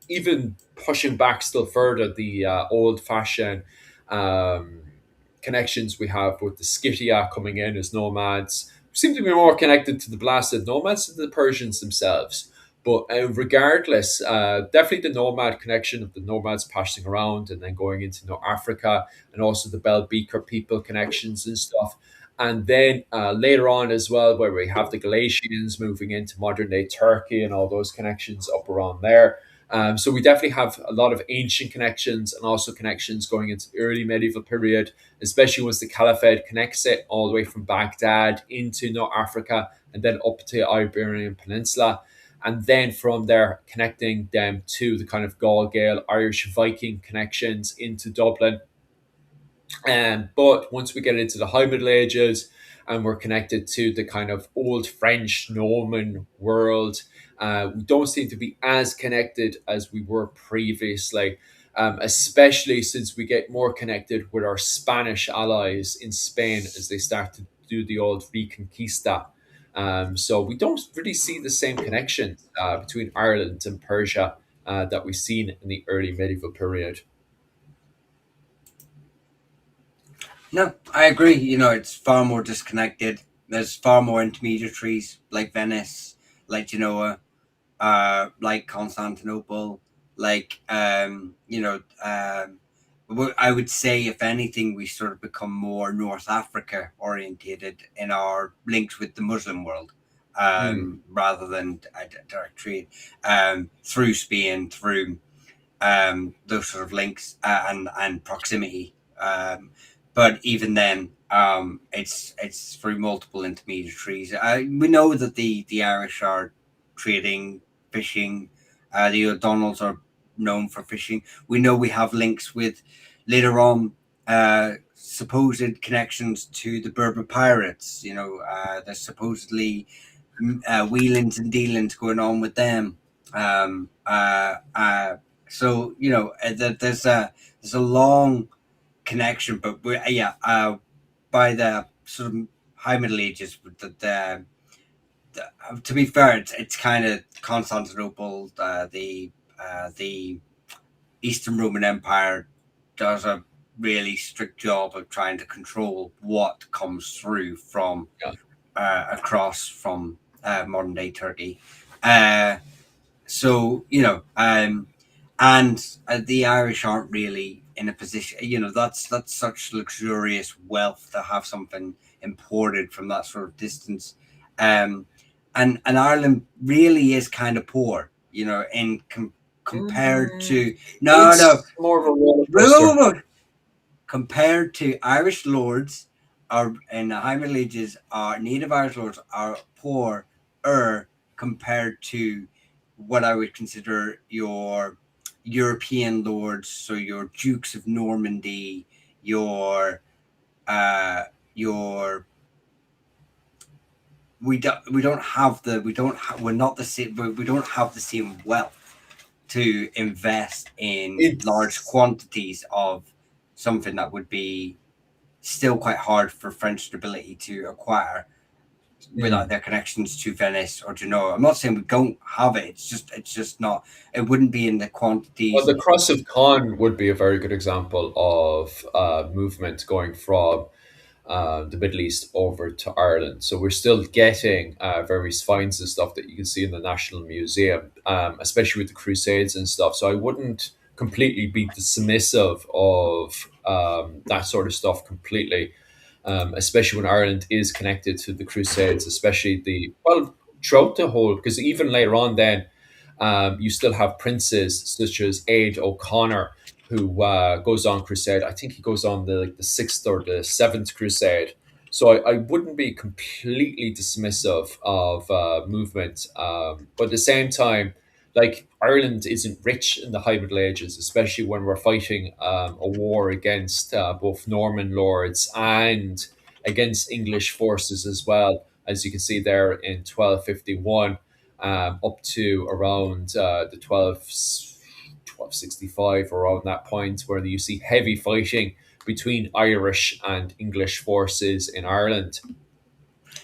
even pushing back still further the old fashioned um, connections we have with the Scythia coming in as nomads. We seem to be more connected to the blasted nomads than the Persians themselves. But regardless, definitely the nomad connection of the nomads passing around and then going into North Africa, and also the Bell Beaker people connections and stuff. And then later on as well, where we have the Galatians moving into modern day Turkey and all those connections up around there. So we definitely have a lot of ancient connections and also connections going into the early medieval period, especially once the Caliphate connects it all the way from Baghdad into North Africa and then up to the Iberian Peninsula. And then from there, connecting them to the kind of Gaul Gael Irish Viking connections into Dublin. But once we get into the High Middle Ages and we're connected to the kind of old French Norman world. We don't seem to be as connected as we were previously, especially since we get more connected with our Spanish allies in Spain as they start to do the old Reconquista. So we don't really see the same connections between Ireland and Persia that we've seen in the early medieval period. No, I agree. It's far more disconnected. There's far more intermediaries like Venice, like Genoa, like Constantinople, like I would say, if anything, we sort of become more North Africa orientated in our links with the Muslim world, Mm, rather than direct trade, through Spain, through those sort of links, and proximity. But even then, it's through multiple intermediaries. We know that the Irish are trading, fishing. The O'Donnells are known for fishing. We know we have links with, later on, supposed connections to the Berber pirates. There's supposedly wheelings and dealings going on with them. Um, uh, uh, so there's a long connection, but yeah, by the sort of High Middle Ages, to be fair, it's kind of Constantinople, the Eastern Roman Empire does a really strict job of trying to control what comes through from yeah. across from modern day Turkey. Uh, so and the Irish aren't really in a position. That's such luxurious wealth to have something imported from that sort of distance. um and Ireland really is kind of poor, in compared Mm, to, no, no, it's more of a roller coaster. no, compared to Irish lords, are in the High Middle Ages, our native Irish lords are poorer compared to what I would consider your European lords, so your Dukes of Normandy, your uh your we don't have the we don't ha- we're not the same we don't have the same wealth to invest in large It's quantities of something that would be still quite hard for French nobility to acquire without mm. their connections to Venice or Genoa. I'm not saying we don't have it. It's just not. It wouldn't be in the Well, quantities. the Cross of Con would be a very good example of movement going from the Middle East over to Ireland. So we're still getting various finds and stuff that you can see in the National Museum, especially with the Crusades and stuff. So I wouldn't completely be dismissive of that sort of stuff completely, especially when Ireland is connected to the Crusades, especially throughout the whole, because even later on, then you still have princes such as Aid O'Connor, who goes on crusade. I think he goes on the sixth or the seventh crusade. So I wouldn't be completely dismissive of movement, but at the same time, like Ireland isn't rich in the High Middle Ages, especially when we're fighting a war against both Norman lords and against English forces as well, as you can see there in 1251, up to around the 1265, around that point, where you see heavy fighting between Irish and English forces in Ireland.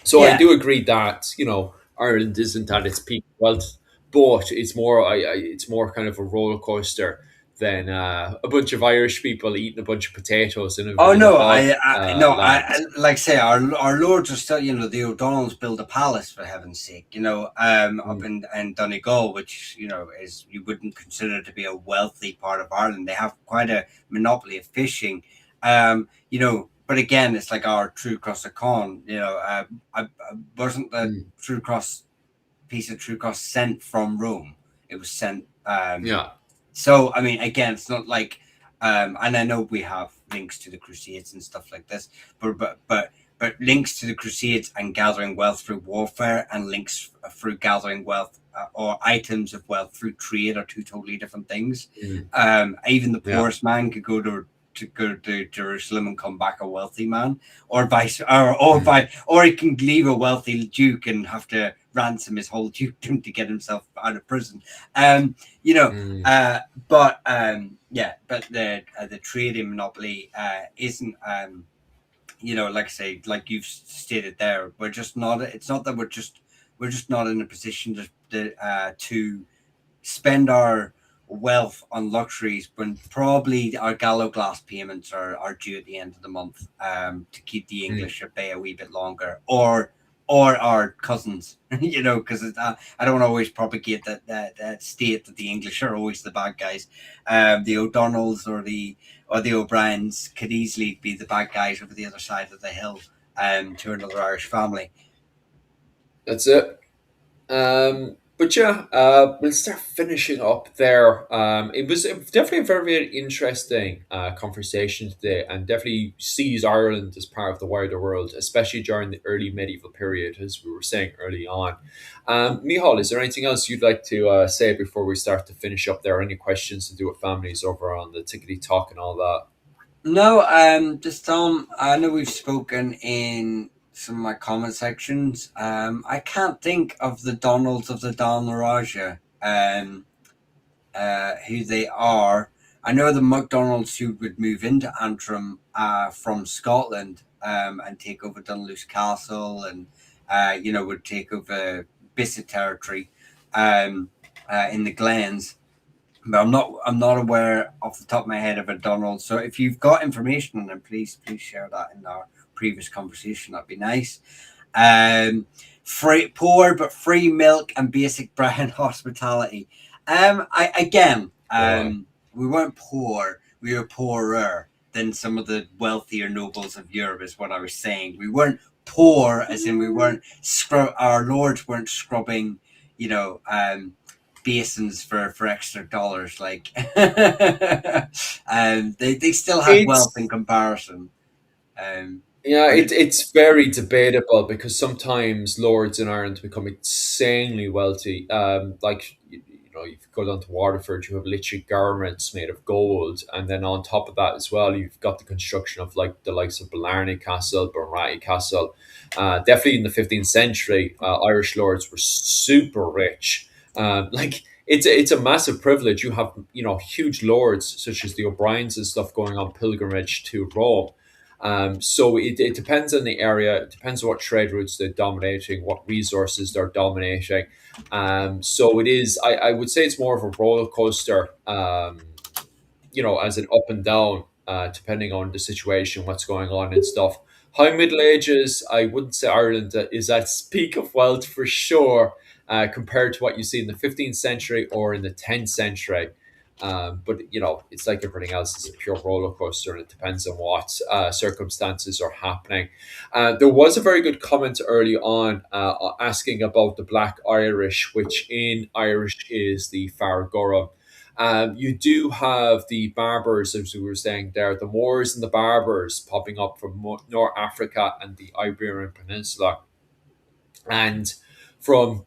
So I Yeah. do agree that Ireland isn't at its peak wealth, but it's more kind of a roller coaster than a bunch of Irish people eating a bunch of potatoes in a Oh vanilla no, bog I land. like I say, our lords are still, the O'Donnells build a palace, for heaven's sake, up Mm, in Donegal, which is, you wouldn't consider to be a wealthy part of Ireland. They have quite a monopoly of fishing, but again, it's like our True Cross of Con. I wasn't the mm, True Cross piece of True Cross sent from Rome. It was sent. yeah. So I mean, again, it's not like, and I know we have links to the Crusades and stuff like this, but links to the Crusades and gathering wealth through warfare, and links through gathering wealth, or items of wealth through trade, are two totally different things. Mm, Even the yeah. poorest man could go to to go to Jerusalem and come back a wealthy man, or or he can leave a wealthy duke and have to ransom his whole dukedom to get himself out of prison. Um, you know, Mm. uh, but the trading monopoly isn't. Like I say, like you've stated there, we're just not. It's not that we're just not in a position to spend our wealth on luxuries when probably our gallo glass payments are due at the end of the month, to keep the Mm. English at bay a wee bit longer, or our cousins, because I don't want to always propagate that state that the English are always the bad guys. The O'Donnells or the O'Briens could easily be the bad guys over the other side of the hill, to another Irish family. That's it. But yeah, we'll start finishing up there. It was definitely a very, very interesting conversation today, and definitely sees Ireland as part of the wider world, especially during the early medieval period, as we were saying early on. Mihal, is there anything else you'd like to say before we start to finish up there? Any questions to do with families over on the tickety talk and all that? No, just I know we've spoken in some of my comment sections. I can't think of the Donalds of the Dalnaraja, who they are. I know the MacDonalds who would move into Antrim from Scotland, and take over Dunluce Castle, and would take over Bissett territory, in the Glens. But I'm not aware off the top of my head of a Donald. So if you've got information on them, please share that in our previous conversation. That'd be nice. Free poor but free milk and basic brown hospitality. I again Right. we weren't poor. We were poorer than some of the wealthier nobles of Europe, is what I was saying. We weren't poor, as in we weren't our lords weren't scrubbing, you know, basins for extra dollars. Like, they still had wealth in It's comparison. Um, Yeah, but it, it's very debatable because sometimes lords in Ireland become insanely wealthy. You go down to Waterford, you have literally garments made of gold, and then on top of that as well, you've got the construction of like the likes of Blarney Castle, Burnratty Castle. Definitely in the 15th century, Irish lords were super rich. It's a massive privilege. You have huge lords such as the O'Briens and stuff going on pilgrimage to Rome. So it depends on the area. It depends on what trade routes they're dominating, what resources they're dominating. So it is. I would say it's more of a roller coaster. As an up and down, depending on the situation, what's going on and stuff. High Middle Ages, I wouldn't say Ireland is at peak of wealth for sure, compared to what you see in the 15th century or in the 10th century. But it's like everything else; it's a pure roller coaster, and it depends on what circumstances are happening. There was a very good comment early on asking about the Black Irish, which in Irish is the Fargorum. You do have the Berbers, as we were saying there, the Moors and the Berbers popping up from North Africa and the Iberian Peninsula, and from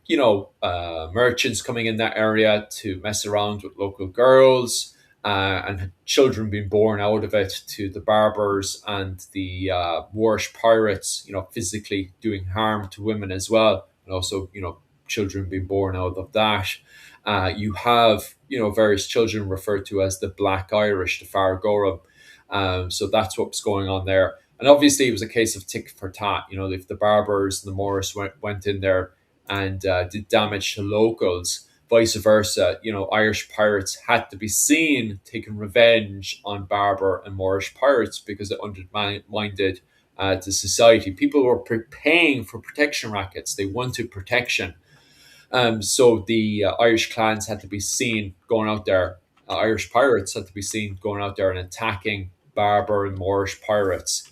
merchants coming in that area to mess around with local girls, and children being born out of it, to the Berbers and the Moorish pirates, physically doing harm to women as well, and also children being born out of that. You have various children referred to as the Black Irish, the Fargorum. So that's what's going on there. And obviously, it was a case of tick for tat. If the Barbers and the Moors went in there and did damage to locals, vice versa, Irish pirates had to be seen taking revenge on Barber and Moorish pirates because it undermined the society. People were paying for protection rackets. They wanted protection. So the Irish clans had to be seen going out there. Irish pirates had to be seen going out there and attacking Berber and Moorish pirates.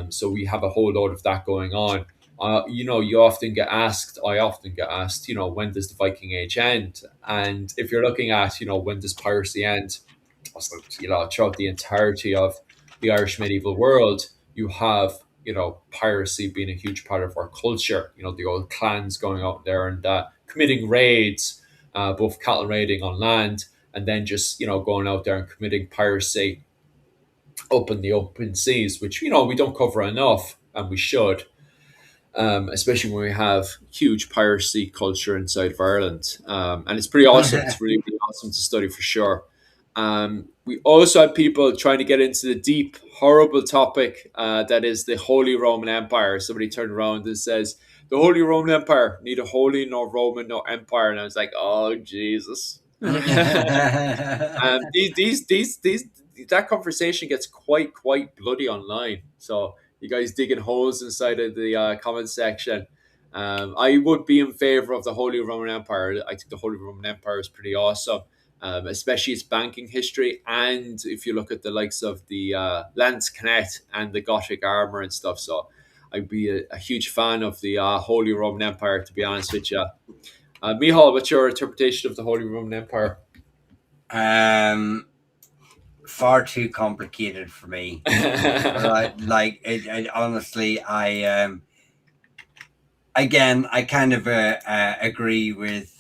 So we have a whole load of that going on. You often get asked, I often get asked, when does the Viking Age end? And if you're looking at, when does piracy end? Also, throughout the entirety of the Irish medieval world, you have piracy being a huge part of our culture. The old clans going out there and committing raids, both cattle raiding on land, and then just going out there and committing piracy up in the open seas, which we don't cover enough, and we should. Especially when we have huge piracy culture inside of Ireland. And it's pretty awesome. It's really, really awesome to study for sure. We also had people trying to get into the deep, horrible topic that is the Holy Roman Empire. Somebody turned around and says, "The Holy Roman Empire, neither holy nor Roman nor empire." And I was like, "Oh Jesus!" These that conversation gets quite bloody online. So you guys digging holes inside of the comment section. I would be in favor of the Holy Roman Empire. I think the Holy Roman Empire is pretty awesome, especially its banking history. And if you look at the likes of the Lance Connect and the Gothic armor and stuff, so I'd be a huge fan of the Holy Roman Empire. To be honest with you, Mihal, what's your interpretation of the Holy Roman Empire? Far too complicated for me. Right, like it honestly, again, I kind of agree with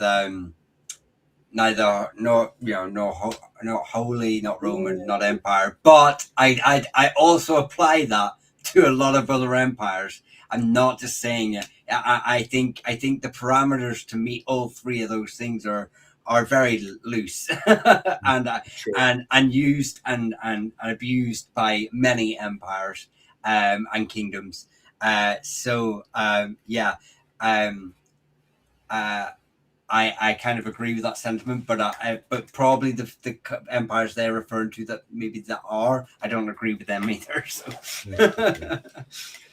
neither, no, not holy, not Roman, not empire, but I also apply that to a lot of other empires. I'm not just saying it. I think the parameters to meet all three of those things are very loose and True. and used and abused by many empires and kingdoms. Yeah. Um, uh, I kind of agree with that sentiment, but probably the empires they're referring to that maybe that are, I don't agree with them either. So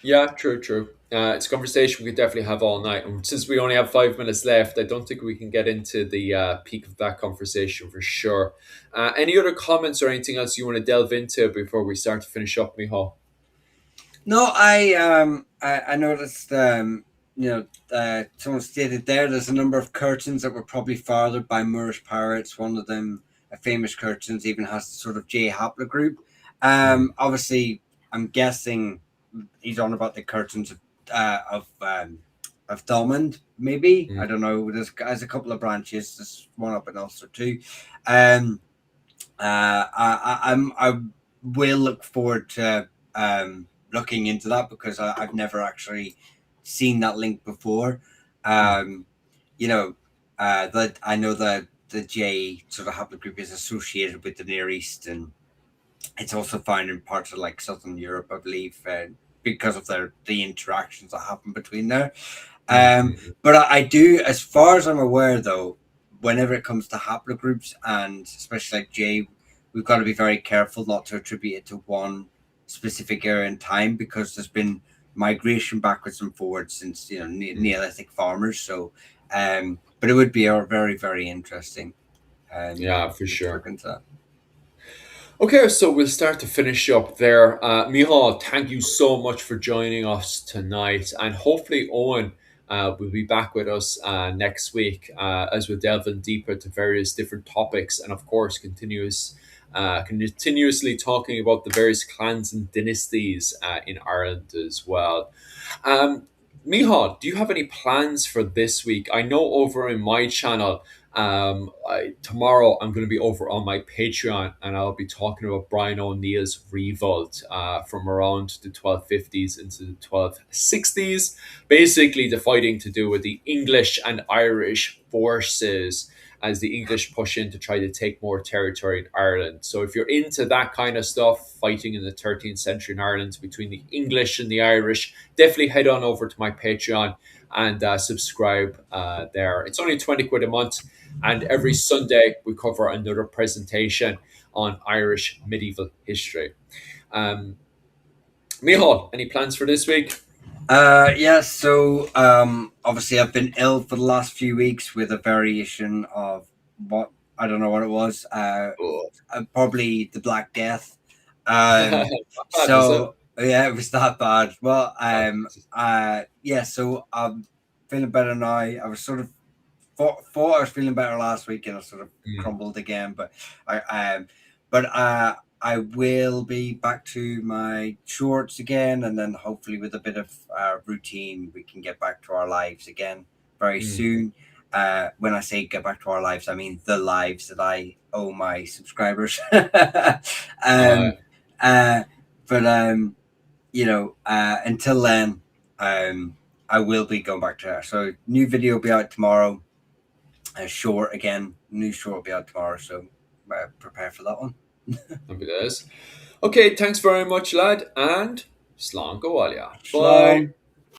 Yeah, true, true. It's a conversation we could definitely have all night. And since we only have 5 minutes left, I don't think we can get into the peak of that conversation for sure. Any other comments or anything else you want to delve into before we start to finish up, Miho? no, I noticed someone stated there's a number of curtains that were probably fathered by Moorish pirates. One of them, a famous curtains, even has the sort of J haplogroup. Mm, Obviously, I'm guessing he's on about the curtains of Thomond, maybe. I mm, don't know. There's a couple of branches. There's one up in Ulster too. Um, I will look forward to looking into that because I've never actually seen that link before. mm, Um, you know, that I know that the J sort of haplogroup is associated with the Near East, and it's also found in parts of like Southern Europe, I believe, because of the interactions that happen between there. mm, Um, mm, but I do, as far as I'm aware, though, whenever it comes to haplogroups and especially like J, we've got to be very careful not to attribute it to one specific era in time because there's been migration backwards and forwards since mm. Neolithic farmers. So, but it would be very very interesting. Yeah, for To sure. look into that. Okay, so we'll start to finish up there. Michal, thank you so much for joining us tonight. And hopefully, Owen will be back with us next week as we delve in deeper to various different topics. And of course, continuously talking about the various clans and dynasties in Ireland as well. Um, Michal, do you have any plans for this week? I know over in my channel, tomorrow I'm going to be over on my Patreon and I'll be talking about Brian O'Neill's revolt from around the 1250s into the 1260s. Basically, the fighting to do with the English and Irish forces as the English push in to try to take more territory in Ireland. So, if you're into that kind of stuff, fighting in the 13th century in Ireland between the English and the Irish, definitely head on over to my Patreon and subscribe there. It's only 20 quid a month. And every Sunday, we cover another presentation on Irish medieval history. Um, Mihal, any plans for this week? Yeah, so obviously I've been ill for the last few weeks with a variation of what I don't know what it was. Oh. Probably the Black Death. Not Um, bad, is it? so yeah, it was that bad. Well, Oh, yeah, so I'm feeling better now. I was sort of thought I was feeling better last week, and I sort of mm, crumbled again. I but I will be back to my shorts again, and then hopefully with a bit of routine, we can get back to our lives again very mm. soon. When I say get back to our lives, I mean the lives that I owe my subscribers. Uh, um, uh, but until then, I will be going back to that. So new video will be out tomorrow. Short again, new short will be out tomorrow. So prepare for that one. Happy days. Okay, thanks very much, lad, and Slán go bhfuil. Bye. Slime.